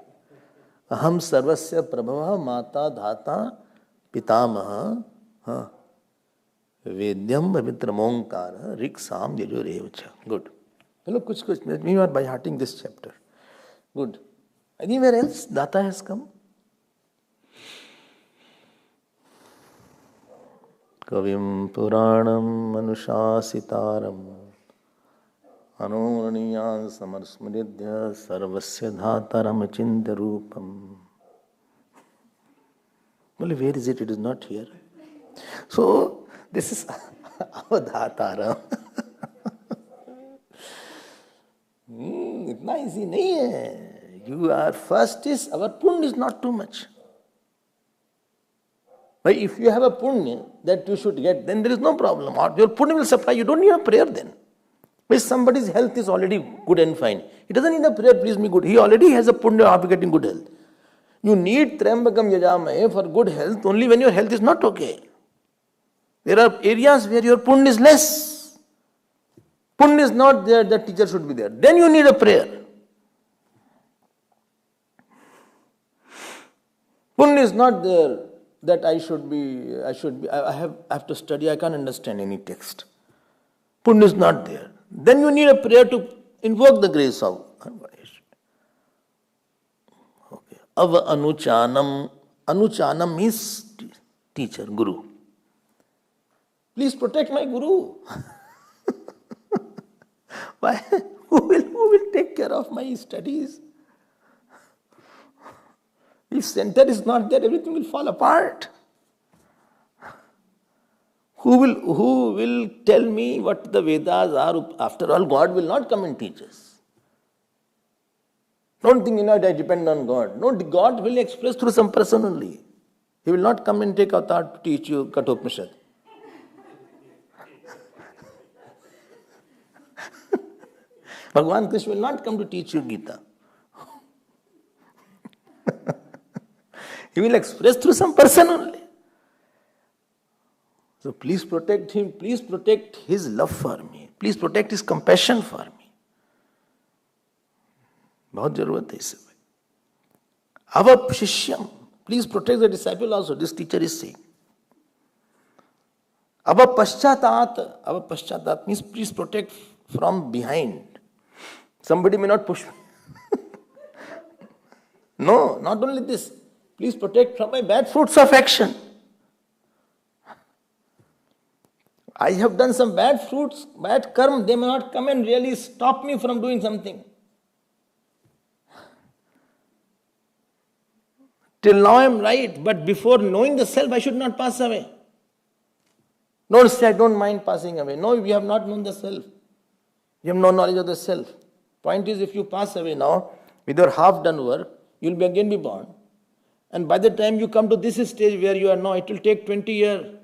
Speaker 2: अहम सर्वस्य प्रभव माता धाता पितामह वेद्यम पवित्रम ओंकार ऋक्साम यजुरेव च. Good. चलो कुछ we are by hearting this chapter. Good. Anywhere else Data has come? Kavim Puranam Manushasitaram Anuraniyan Samarsmridya Sarvasya Dhataram Achinta Rupam. Well, where is it? It is not here. So, this is Ava Dhataram. Itna easy nahi hai. You are first is, our punya is not too much. But if you have a punya that you should get, then there is no problem. Or your punya will supply. You don't need a prayer then. But somebody's health is already good and fine. He doesn't need a prayer, please me good. He already has a punya of getting good health. You need Trambakam Yajamahe for good health only when your health is not okay. There are areas where your punya is less. Punya is not there, the teacher should be there. Then you need a prayer. Punya is not there that I have to study, I can't understand any text. Punya is not there. Then you need a prayer to invoke the grace of Ganesh. Okay. Ava Anuchanam. Anuchanam means teacher, Guru. Please protect my Guru. Why? Who will take care of my studies? If center is not there, everything will fall apart. Who will tell me what the Vedas are? After all, God will not come and teach us. Don't think, I depend on God. No, God will express through some person only. He will not come and take avatar to teach you Kathopanishad. Bhagavan Krishna will not come to teach you Gita. He will express through some person only. So please protect him. Please protect his love for me. Please protect his compassion for me. बहुत जरूरत है इससे. Ava Shishyam. Please protect the disciple also. This teacher is saying. Ava Paschyatat. Ava Paschyatat means please protect from behind. Somebody may not push me. No, not only this. Please protect from my bad fruits of action. I have done some bad fruits, bad karma. They may not come and really stop me from doing something. Till now I am right, but before knowing the self, I should not pass away. Don't say, I don't mind passing away. No, we have not known the self. You have no knowledge of the self. Point is, if you pass away now, with your half-done work, you will again be born. And by the time you come to this stage where you are now, it will take 20 years.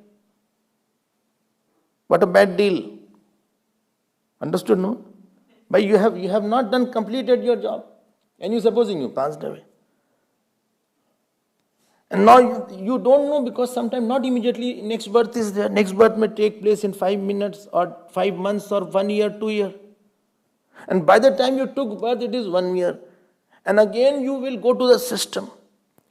Speaker 2: What a bad deal. Understood, no? But you have not completed your job. And you supposing you passed away. And now you don't know because sometimes not immediately next birth is there. Next birth may take place in 5 minutes or 5 months or 1 year, 2 years. And by the time you took birth, it is 1 year. And again you will go to the system.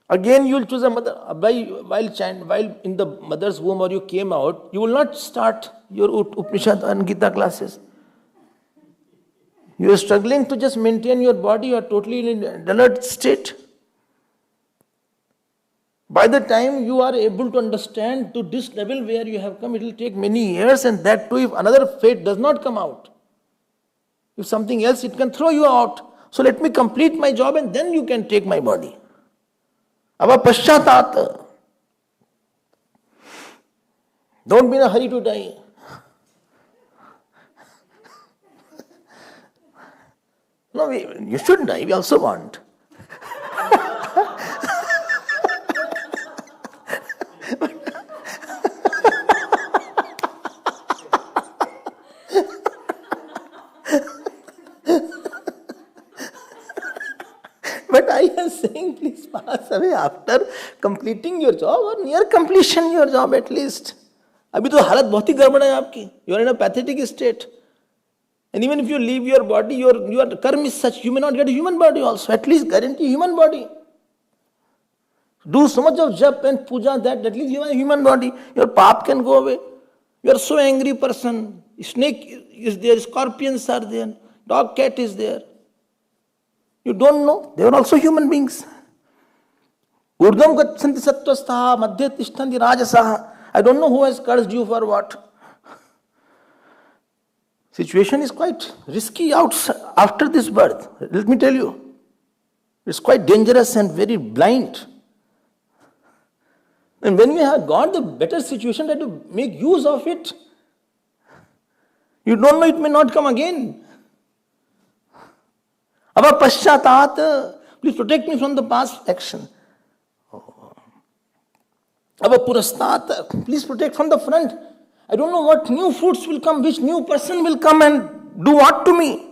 Speaker 2: Again you will choose a mother. While in the mother's womb or you came out, you will not start your Upanishad and Gita classes. You are struggling to just maintain your body. You are totally in an alert state. By the time you are able to understand to this level where you have come, it will take many years, and that too if another fate does not come out. If something else, it can throw you out. So let me complete my job and then you can take my body. Ava Paschyatat. Don't be in a hurry to die. No, you should die, we also want. But I am saying, please pass away after completing your job or near completion your job at least. अभी तो हालत बहुत ही गड़बड़ है आपकी. You are in a pathetic state. And even if you leave your body, your karma is such, you may not get a human body also. At least guarantee human body. Do so much of jap and puja that at least you have a human body. Your pap can go away. You are so angry person. Snake is there, scorpions are there, dog, cat is there. You don't know. They are also human beings. Urdhvam gachanti sattvastaha madhya tishtanti rajasaha. I don't know who has cursed you for what. Situation is quite risky after this birth. Let me tell you. It's quite dangerous and very blind. And when we have got the better situation, that to make use of it. You don't know, it may not come again. Ava Paschyatat. Please protect me from the past action. Ava Purastat. Please protect from the front. I don't know what new fruits will come, which new person will come and do what to me.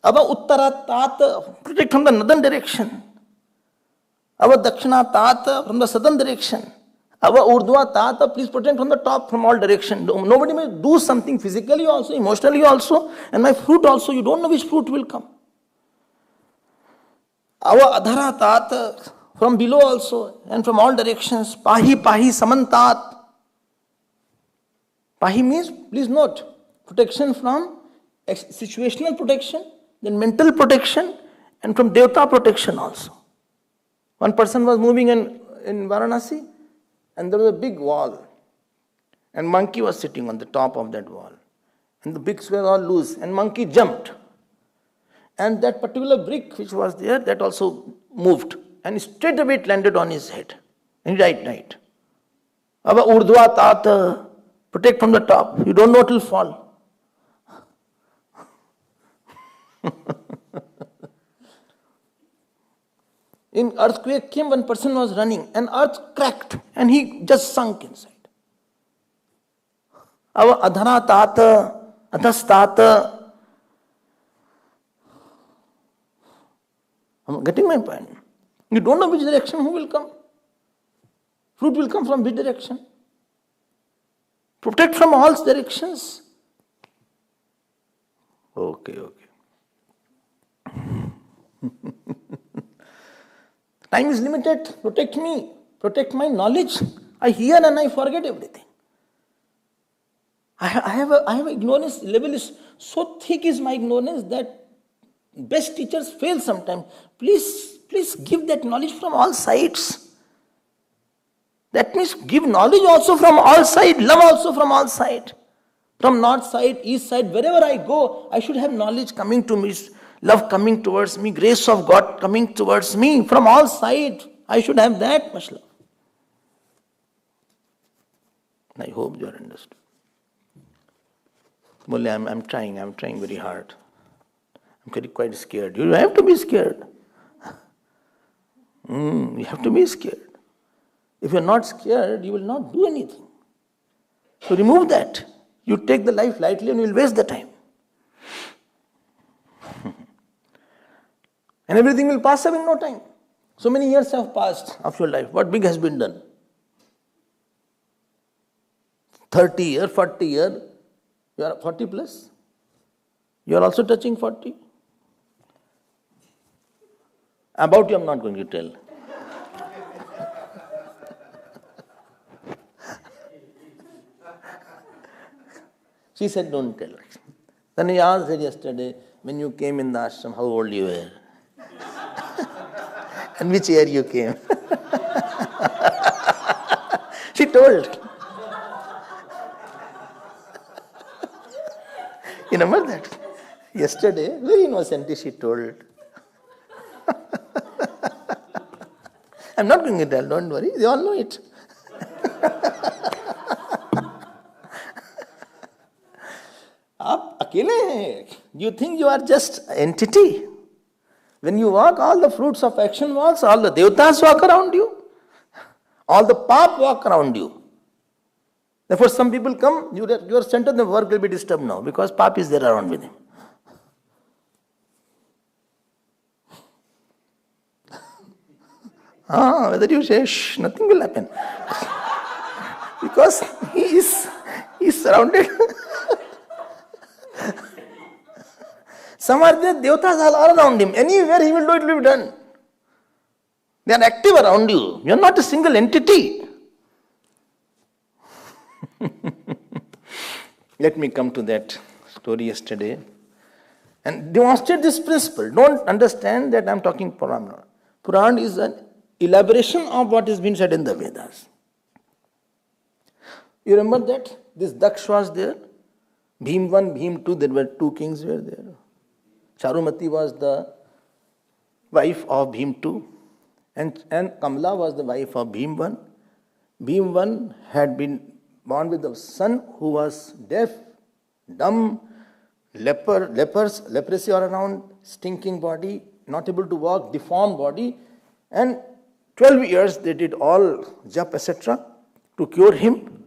Speaker 2: Ava Uttaratat. Protect from the northern direction. Ava Dakshinatat, from the southern direction. Ava Urdhvatat, please protect from the top, from all direction. Nobody may do something physically also, emotionally also, and my fruit also. You don't know which fruit will come. Ava Adharatat, from below also, and from all directions. Pahi Samantat. Pahi means, please note, protection from situational protection, then mental protection, and from devata protection also. One person was moving in Varanasi, and there was a big wall, and monkey was sitting on the top of that wall, and the bricks were all loose, and monkey jumped, and that particular brick which was there, that also moved, and straight away it landed on his head, and he died. Ava urdhva tat, protect from the top. You don't know it will fall. In earthquake came, one person was running, and earth cracked, and he just sunk inside. Ava adhana tat, adhastat. I'm getting my point. You don't know which direction who will come. Fruit will come from which direction? Protect from all directions. Okay. Time is limited. Protect me. Protect my knowledge. I hear and I forget everything. I have ignorance. Level is so thick is my ignorance that best teachers fail sometimes. Please give that knowledge from all sides. That means give knowledge also from all sides, love also from all sides. From north side, east side, wherever I go, I should have knowledge coming to me, love coming towards me, grace of God coming towards me. From all sides, I should have that much love. I hope you are understood. Well, I'm trying very hard. I'm quite scared. You have to be scared. You have to be scared. If you're not scared, you will not do anything. So remove that. You take the life lightly and you will waste the time. And everything will pass away in no time. So many years have passed of your life. What big has been done? 30 years, 40 years. You are 40 plus. You are also touching 40. About you, I'm not going to tell. She said, don't tell. Then I asked her yesterday, when you came in the ashram, how old you were? And which year you came? She told. You remember that? Yesterday, very innocently she told. I'm not going to tell, don't worry, they all know it. You think you are just entity. When you walk, all the fruits of action walks, all the devatas walk around you. All the pap walk around you. Therefore, some people come, your center, the work will be disturbed now because pap is there around with him. Whether you say shh, nothing will happen. Because he is surrounded. Some are there, devatas are all around him. Anywhere he will do, it will be done. They are active around you. You are not a single entity. Let me come to that story yesterday and demonstrate this principle. Don't understand that I am talking Purana. Purana is an elaboration of what has been said in the Vedas. You remember that? This Daksh was there. Bhim 1, Bhim 2, there were two kings were there. Charumati was the wife of Bhim 2 and Kamla was the wife of Bhim 1. Bhim 1 had been born with a son who was deaf, dumb, leprosy all around, stinking body, not able to walk, deformed body, and 12 years they did all jap etc. to cure him.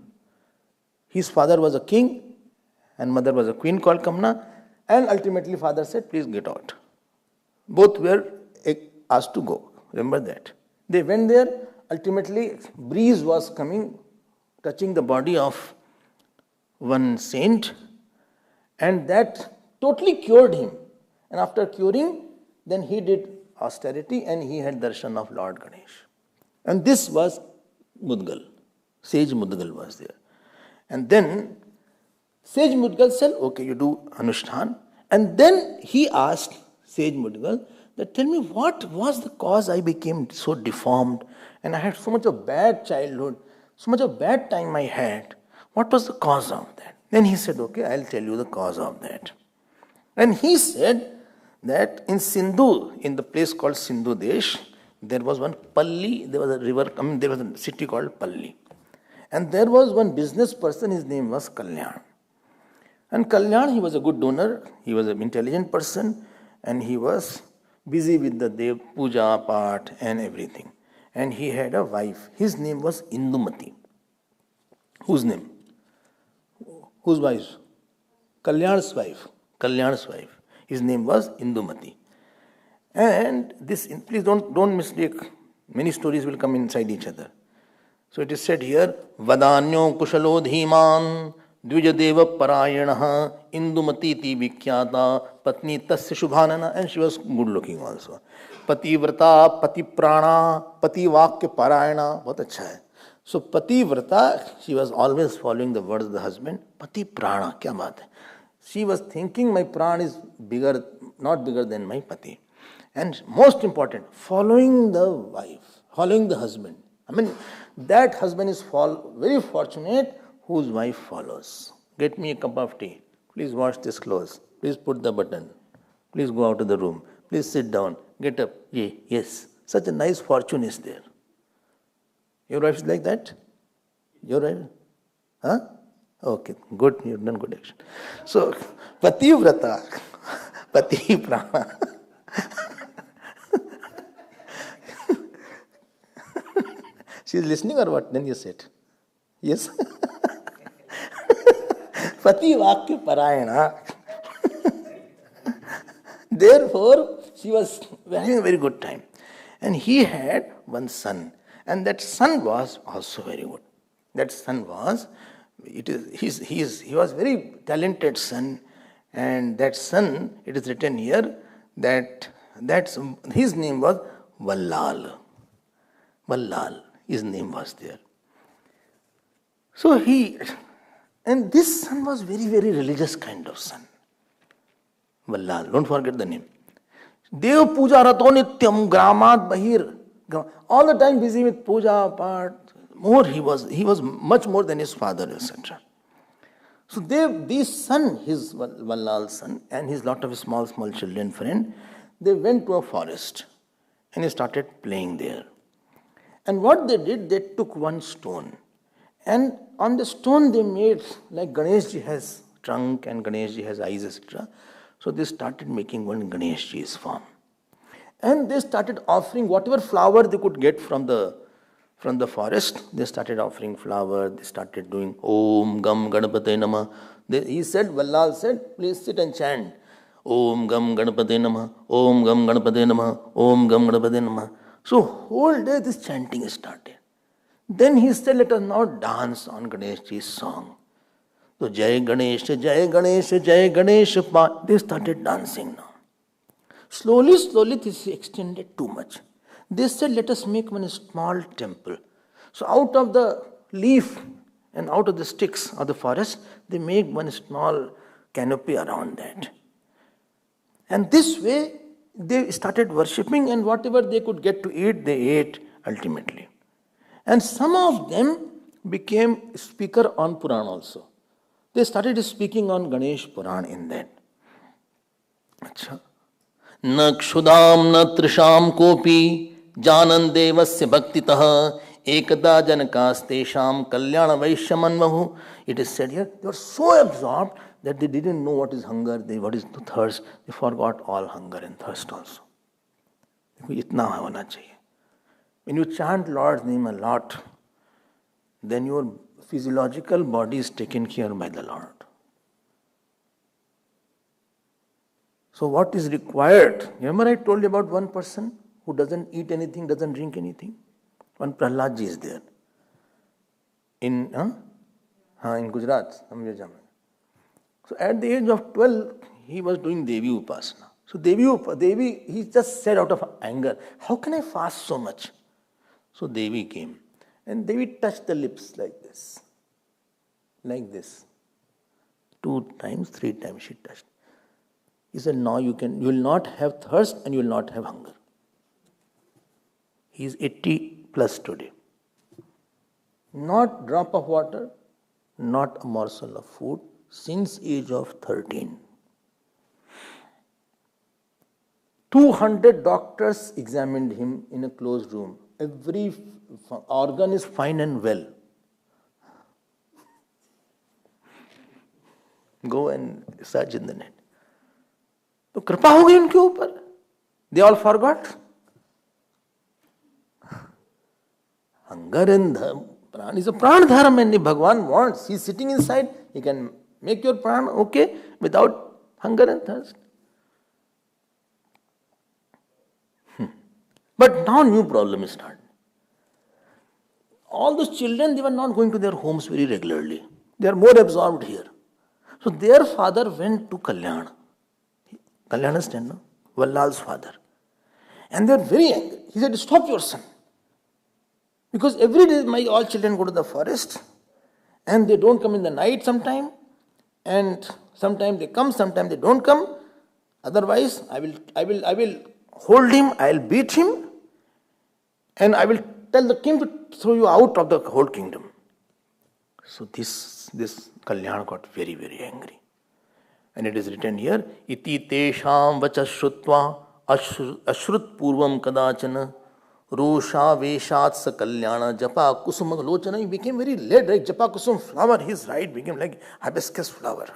Speaker 2: His father was a king and mother was a queen called Kamna, and ultimately father said, please get out. Both were asked to go. Remember that. They went there. Ultimately breeze was coming, touching the body of one saint, and that totally cured him. And after curing, then he did austerity and he had darshan of Lord Ganesh. And this was Mudgal. Sage Mudgal was there. And then Sage Mudgal said, okay, you do Anushtan. And then he asked Sage Mudgal that, tell me, what was the cause I became so deformed and I had so much of bad childhood, so much of bad time I had. What was the cause of that? Then he said, okay, I'll tell you the cause of that. And he said that in Sindhu, in the place called Sindhu Desh, there was one Palli, there was a river, there was a city called Palli. And there was one business person, his name was Kalyan. And Kalyan, he was a good donor, he was an intelligent person, and he was busy with the Dev Puja part and everything. And he had a wife. His name was Indumati. Whose name? Whose wife? Kalyan's wife. Kalyan's wife. His name was Indumati. And this, please don't mistake, many stories will come inside each other. So it is said here, Vadanyo Kushalo Dhiman Dvijadeva Parayanaha Indumati ti Vikhyata Patni Tasya Shubhanana, and she was good looking also. Pati Vrata, Pati Prana, Pati Vakya Parayana, बहुत अच्छा है. So Pati Vrata, she was always following the words of the husband. Pati Prana, क्या बात है. She was thinking my prana is bigger, not bigger than my Pati. And most important, following the wife, following the husband. I mean, that husband is very fortunate whose wife follows. Get me a cup of tea. Please wash this clothes. Please put the button. Please go out of the room. Please sit down. Get up. Yes. Such a nice fortune is there. Your wife is like that? Your wife? Huh? Okay, good. You've done good action. So, Pati Vrata, Pati Prana. She is listening or what? Then you said. Yes? Pati Vakya Parayana. Therefore, she was having a very good time. And he had one son. And that son was also very good. That son was, he was very talented son. And that son, it is written here, his name was Vallal. Vallal, his name was there. So and this son was very, very religious kind of son. Vallal, don't forget the name. Dev Puja Rato Nityam Gramat Bahir. All the time busy with puja, part. More he was much more than his father, etc. So this son, his Vallal's son, and his lot of small children friend, they went to a forest and he started playing there. And what they did, they took one stone. And on the stone they made, like Ganeshji has trunk and Ganeshji has eyes, etc. So they started making one Ganeshji's form. And they started offering whatever flower they could get from the forest. They started offering flower. They started doing Om Gam Ganapate Nama. Vallal said, please sit and chant. Om Gam Ganapate Nama. Om Gam Ganapate Nama. Om Gam Ganapate Nama. So whole day this chanting started. Then he said, let us now dance on Ganeshji's song. So Jai Ganesh, Jai Ganesh, Jai Ganesh. They started dancing now. Slowly this extended too much. They said, let us make one small temple. So out of the leaf and out of the sticks of the forest, they make one small canopy around that. And this way, they started worshipping, and whatever they could get to eat, they ate ultimately. And some of them became speaker on Puran also. They started speaking on Ganesh Puran in that. Achha. न क्षुदाम न तृषाम copy जानन देवस्य भक्तितः एकदा जनकास्तेषाम कल्याण वैश्यमन्वहु. It is said here, they were so absorbed that they didn't know what is hunger, what is thirst. They forgot all hunger and thirst also. इतना होना चाहिए. When you chant Lord's name a lot, then your physiological body is taken care by the Lord. So what is required? Remember I told you about one person who doesn't eat anything, doesn't drink anything? One Prahladji is there. In Gujarat. So at the age of 12, he was doing Devi Upasana. So Devi, he just said out of anger, how can I fast so much? So Devi came. And Devi touched the lips like this. Like this. 2 times, 3 times she touched. He said, now you will not have thirst and you will not have hunger. He is 80 plus today. Not drop of water, not a morsel of food, since age of 13. 200 doctors examined him in a closed room. Every organ is fine and well. Go and search in the net. तो कृपा हो गई उनके ऊपर. They all forgot. Hunger and pran is a pran dharma, and if Bhagwan wants, he is sitting inside, he can make your pran okay without hunger and thirst. But now new problem is started. All those children, they were not going to their homes very regularly. They are more absorbed here. So their father went to Kalyan. Kalyan, understand, no? Vallal's father. And they are very angry. He said, stop your son. Because every day my all children go to the forest and they don't come in the night sometime, and sometimes they come, sometimes they don't come. Otherwise, I will hold him, I will beat him, and I will tell the king to throw you out of the whole kingdom. So this Kalyan got very, very angry. And it is written here, iti tesham vacha shrutva ashrut purvam kadachana rosha veshat sa kalyana japa kusum lochana. He became very red, like japa kusum flower. His right became like hibiscus flower.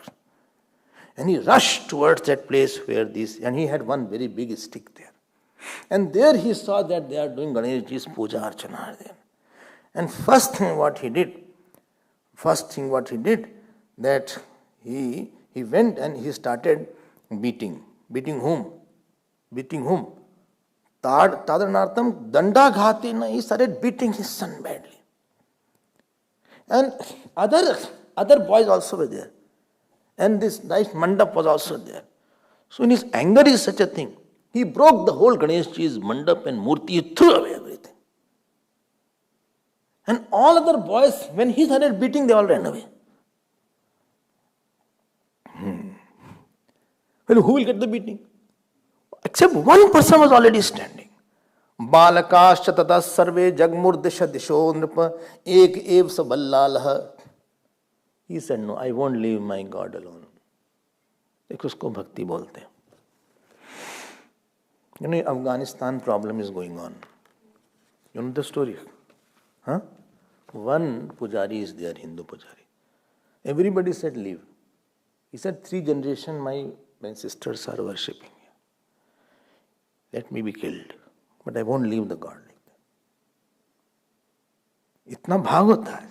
Speaker 2: And he rushed towards that place where this, and he had one very big stick there. And there he saw that they are doing Ganeshji's puja archana there. And first thing what he did, that he went and he started beating. Beating whom? Tadanartam danda ghatina. He started beating his son badly. And other boys also were there. And this nice mandap was also there. So in his anger is such a thing. He broke the whole Ganeshji's mandap and murti. He threw away everything. And all other boys, when he started beating, they all ran away. Well, who will get the beating? Except one person was already standing. Balakascha tatas sarve jagmurdisha disho nripa ek ev sa ballalaha. He said, no, I won't leave my God alone. देखो उसको भक्ति बोलते हैं. You know, Afghanistan problem is going on. You know the story? Huh? One pujari is there, Hindu pujari. Everybody said, leave. He said, 3 generations my sisters are worshipping here. Let me be killed. But I won't leave the God like that. Itna bhag hota hai.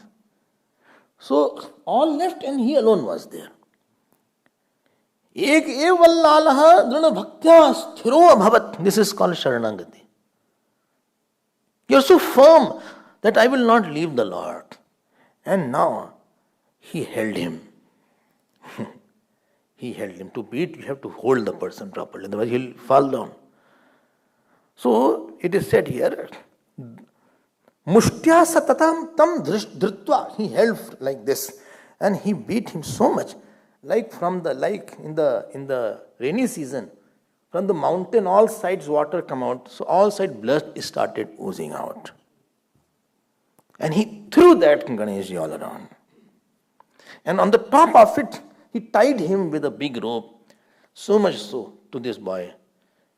Speaker 2: So all left and he alone was there. Ek ev vallalaha drana bhaktya sthiro abhavat. This is called Sharanagati. You are so firm that I will not leave the Lord. And now he held him. He held him. To beat, you have to hold the person properly, otherwise he will fall down. So it is said here, Mushtya satatam tam dhritva. He held like this, and he beat him so much, like in the rainy season, from the mountain all sides water come out, so all sides blood started oozing out. And he threw that Ganeshji all around. And on the top of it, he tied him with a big rope, so much so to this boy.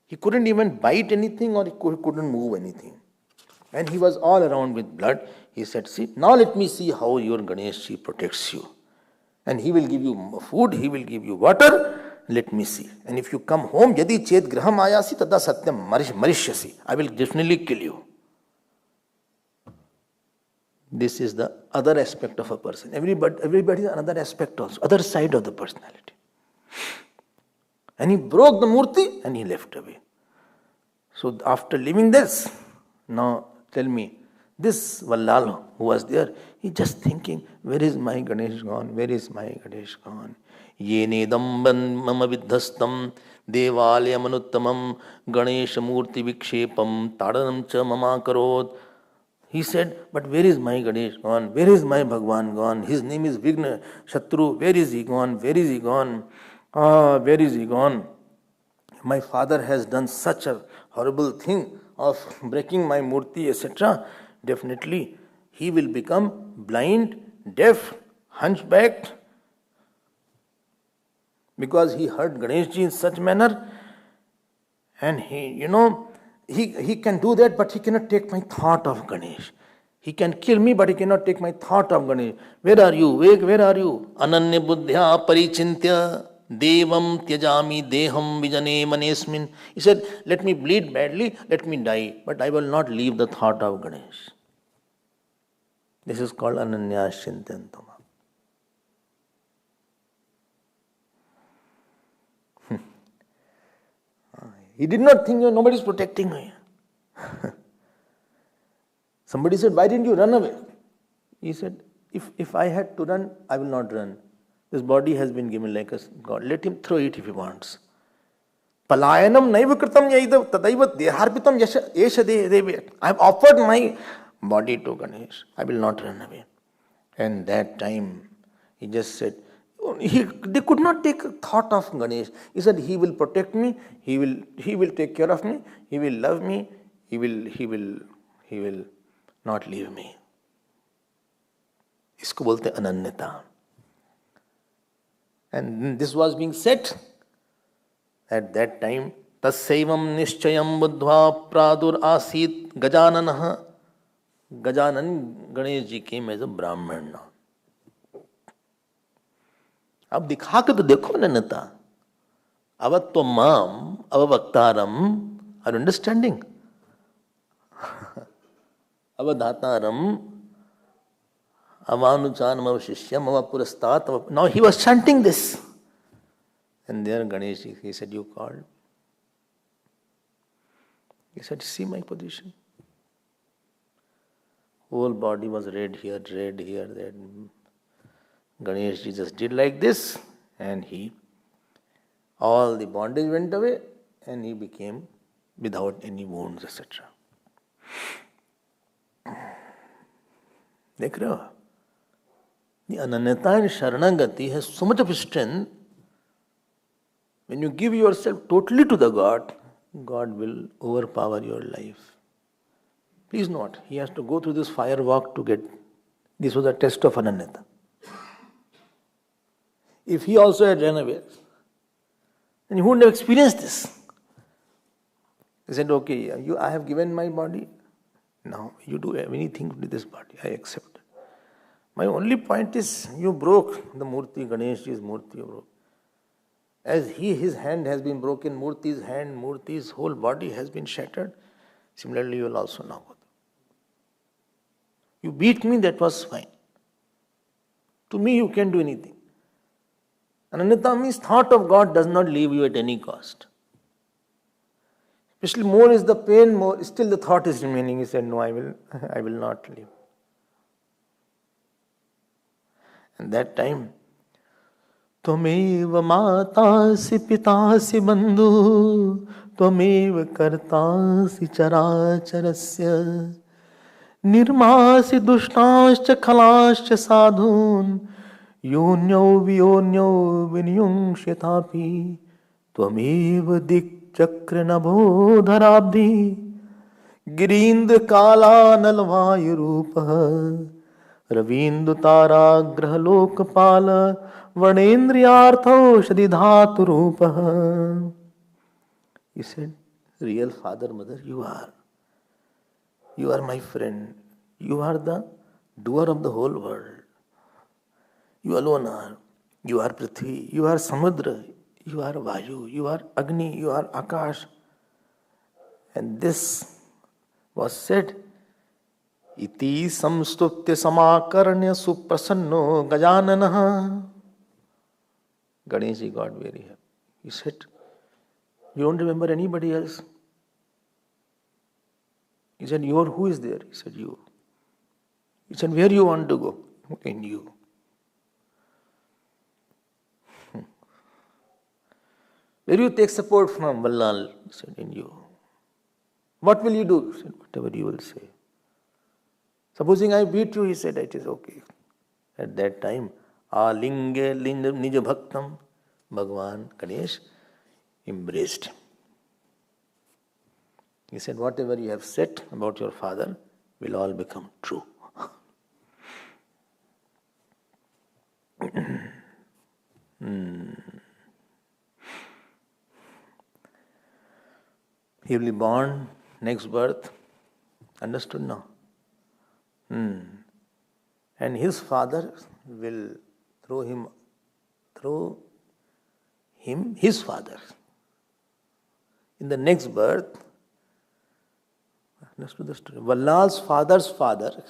Speaker 2: He couldn't even bite anything or he couldn't move anything. And he was all around with blood. He said, see, now let me see how your Ganeshji protects you. And he will give you food, he will give you water. Let me see. And if you come home, yadi chet graham ayasi tada satyam marishyasi. I will definitely kill you. This is the other aspect of a person. Everybody is another aspect also, other side of the personality. And he broke the murti and he left away. So after leaving this, now tell me, this Vallal who was there, he just thinking, where is my Ganesh gone? Where is my Ganesh gone? Ye nedam mama vidhastam devalayam anuttamam Ganesha murti vikshepam tadanam cha mama karot. He said, but where is my Ganesh gone? Where is my Bhagwan gone? His name is Vigna Shatru. Where is he gone? Where is he gone? Where is he gone? My father has done such a horrible thing of breaking my murti, etc. Definitely, he will become blind, deaf, hunchbacked, because he heard Ganeshji in such manner. And he can do that, but he cannot take my thought of Ganesh. He can kill me, but he cannot take my thought of Ganesh. Where are you? Where are you? Ananya buddhya parichintya devam tyajami deham vijane manesmin. He said, let me bleed badly, let me die, but I will not leave the thought of Ganesh. This is called ananyas chintantama. He did not think nobody is protecting me. Somebody said, why didn't you run away? He said, if I had to run, I will not run. This body has been given like a God. Let him throw it if he wants. Palayanam naiva kritam yaidav tadaiva deharpitam yesha devi. I have offered my body to Ganesh. I will not run away. And that time, he just said, they could not take a thought of Ganesh. He said, he will protect me, he will take care of me, he will love me, he will not leave me. इसको बोलते अनन्यता. And this was being said at that time. तस्यैवं निश्चयं बुद्ध्वा प्रादुर आसीत गजाननः. Gajanan, Ganeshji came as a Brahman now. अब दिखा के तो देखो अनन्यता. अवत्वमाम अववक्तारम. Are you understanding? Avadhataram avanuchanam avashishyam avapurastat. Now he was chanting this. And there Ganeshji, he said, you called. He said, see my position. Whole body was red here, red. Ganeshji just did like this, and all the bondage went away, and he became without any wounds, etc. देख रहे हो? The ananyata and sharanagati has so much of strength. When you give yourself totally to the God, God will overpower your life. Please note, he has to go through this fire walk to get. This was a test of ananyata. If he also had run away, then he wouldn't have experienced this. He said, okay, I have given my body. Now you do anything with this body, I accept. My only point is, you broke the Murti, Ganeshji's Murti you broke. As his hand has been broken, Murti's hand, Murti's whole body has been shattered. Similarly, you will also now go. You beat me, that was fine. To me, you can't do anything. Ananyata means thought of God does not leave you at any cost. Especially more is the pain, more still the thought is remaining. He said, no, I will not leave. And that time, Tvameva matasi pitasi bandhu Tvameva kartasi characharasya Nirmasi dushtascha khalascha sadhun Yonyo viyonyo vinyungshitapi Tvameva dik chakra nabho dharabdi Girind kala nalvayu rupa Ravindu tara graha lokapala Vanendriyartho shadidhatu rupa. He said, real father, mother, you are. You are my friend. You are the doer of the whole world. You alone are. You are Prithvi. You are Samudra. You are Vayu. You are Agni. You are Akash. And this was said. Iti samstutya samakaranya suprasanno gajananaha. Ganeshji got very happy. He said, you don't remember anybody else? He said, who is there? He said, you. He said, where you want to go? In you. Where you take support from? Vallal. He said, in you. What will you do? He said, whatever you will say. Supposing I beat you, he said, it is okay. At that time, Alinge Nija Bhaktam, Bhagwan Ganesh embraced him. He said, whatever you have said about your father will all become true. He will be born, next birth. Understood now? And his father will throw him his father. In the next birth, understood the story. Vallal's father's father,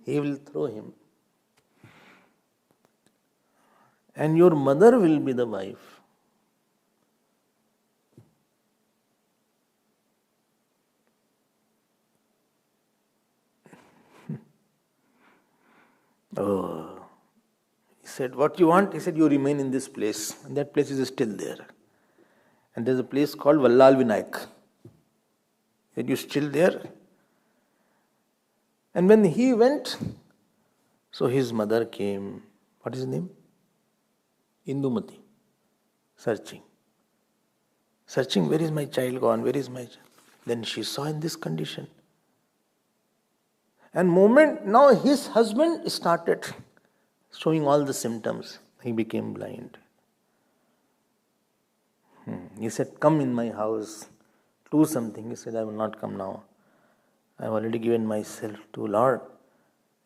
Speaker 2: he will throw him. And your mother will be the wife. Oh. He said, what you want? He said, you remain in this place. And that place is still there. And there's a place called Vallal Vinayak. He said, you still there? And when he went, so his mother came. What is his name? Indumati. Searching. Searching, where is my child gone? Where is my child? Then she saw in this condition. And moment, now his husband started showing all the symptoms. He became blind. He said, come in my house, do something. He said, I will not come now. I have already given myself to Lord,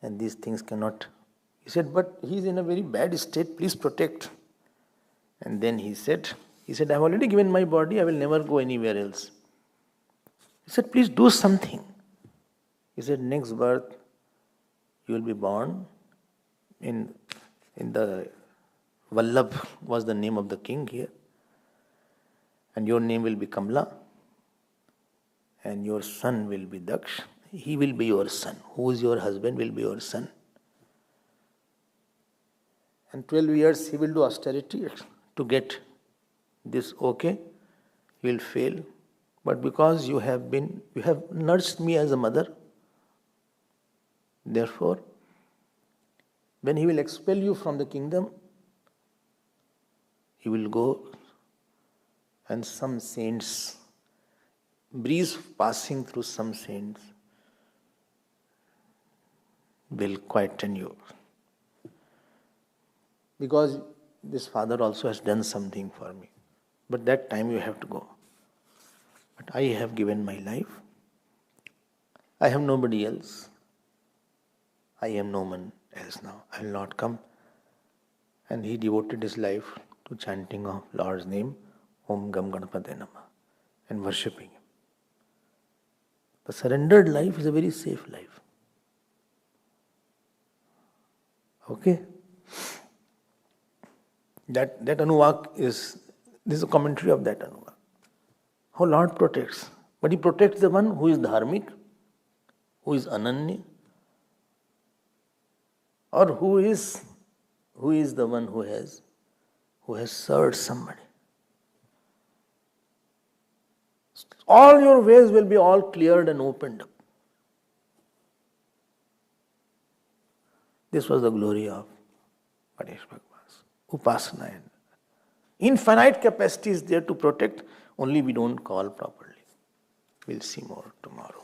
Speaker 2: and these things cannot. He said, but he is in a very bad state, please protect. And then he said, I have already given my body, I will never go anywhere else. He said, please do something. He said, next birth, you will be born in the Vallabh was the name of the king here. And your name will be Kamla. And your son will be Daksh. He will be your son. Who is your husband will be your son. And 12 years he will do austerity to get this okay. He will fail. But because you have nursed me as a mother, therefore, when he will expel you from the kingdom, he will go and some saints, breeze passing through some saints, will quieten you. Because this father also has done something for me. But that time you have to go. But I have given my life. I have nobody else. I am no one else now. I will not come. And he devoted his life to chanting of Lord's name, Om Gam Ganapate Namah, and worshipping him. The surrendered life is a very safe life. Okay? That Anuvaak this is a commentary of that Anuvaak. How Lord protects. But he protects the one who is dharmic, who is ananya, or who is the one who has served somebody. All your ways will be all cleared and opened up. This was the glory of Ganesh Bhagwan's Upasana. And infinite capacity is there to protect, only we don't call properly. We'll see more tomorrow.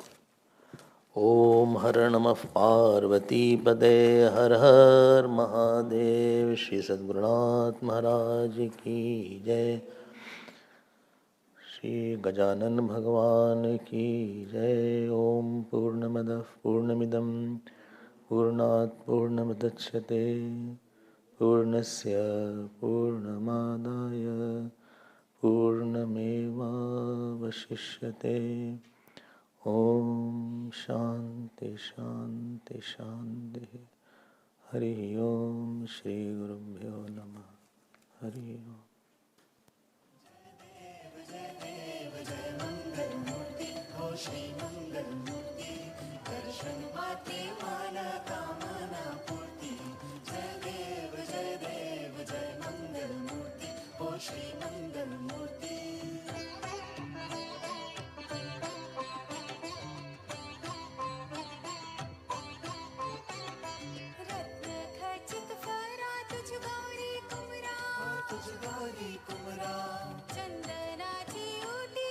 Speaker 2: Om Har Namah Parvati Pade Har Har Mahadev Shri Sadgurunath Maharaj Ki Jai Shri Gajanan Bhagwan Ki Jai Om Purnamadav Purnamidam Purnat Purnamadachyate Purnasya Purnamadaya Purnameva Vashishyate Om Shanti Shanti Shanti Hari Om Shri Gurubhyo Namah Hari Om.
Speaker 1: Shri Mangal Murti, Darshan Mate Mana Kamana Purti, Jai Dev, Jai Mangal Murti, O Shri Mangal Murti. Ratna Khachit Fara Tuj Gauri Kumra, Chandana Chi Uti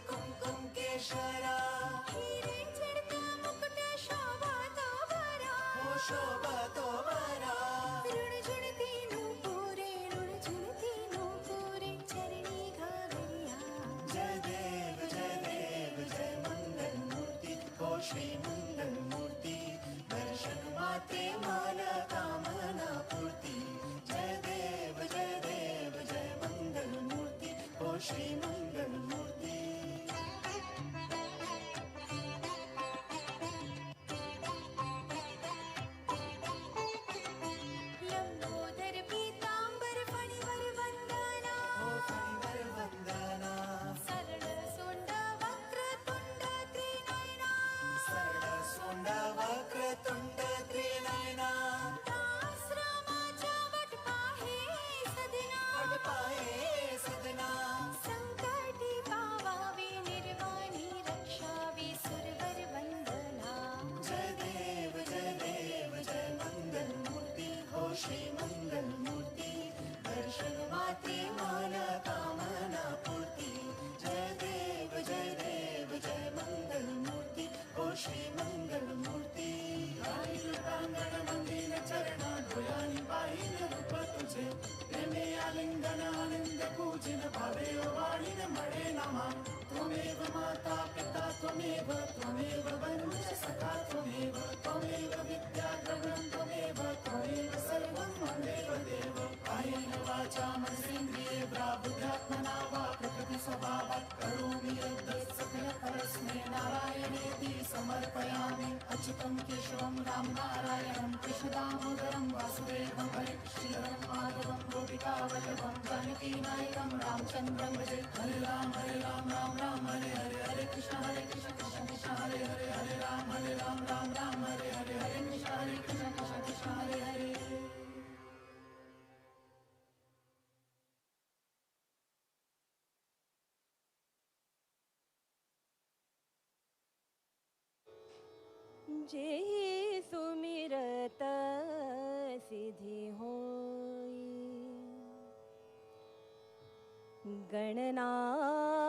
Speaker 1: Kumkum Keshara, Hire Chadka Mukta Shobha Tovara, Run Jun Dinu मंगल मूर्ति, दर्शन मात्रे माला कामना पूर्ति। जय देव जय मंगल मूर्ति, ओ श्री मंगल मूर्ति। आई लुटांगण मंदिर चरणा ध्यानी पाहिन रूप तुझे, प्रेमे आलिंगन आनंद पूजन भावे वाणीन मळे नमा। त्वमेव माता पिता त्वमेव, त्वमेव बन्धु सखा त्वमेव, त्वमेव विद्या द्रविणं त्वमेव, त्वमेव सर्वं ममेव देव। कायेन वाचा मनसेन्द्रिये वा बुद्ध्यात्मना वा प्रकृति स्वभावात् करोमि यद्यत् सकल परस्मै नारायणेति समर्पयामि। अच्युतं केशवं राम नारायणं कृष्ण दामोदरं वासुदेवं हरे श्रीधरं माधवं गोपिका वल्लभं जानकी नायकं रामचन्द्रं भजे। हरे राम राम राम हरे हरे, हरे कृष्ण कृष्ण कृष्ण हरे हरे, हरे राम राम राम हरे हरे, हरे कृष्ण कृष्ण हरे हरे।
Speaker 3: जे सुमिरत सिद्धि होई, गणनायक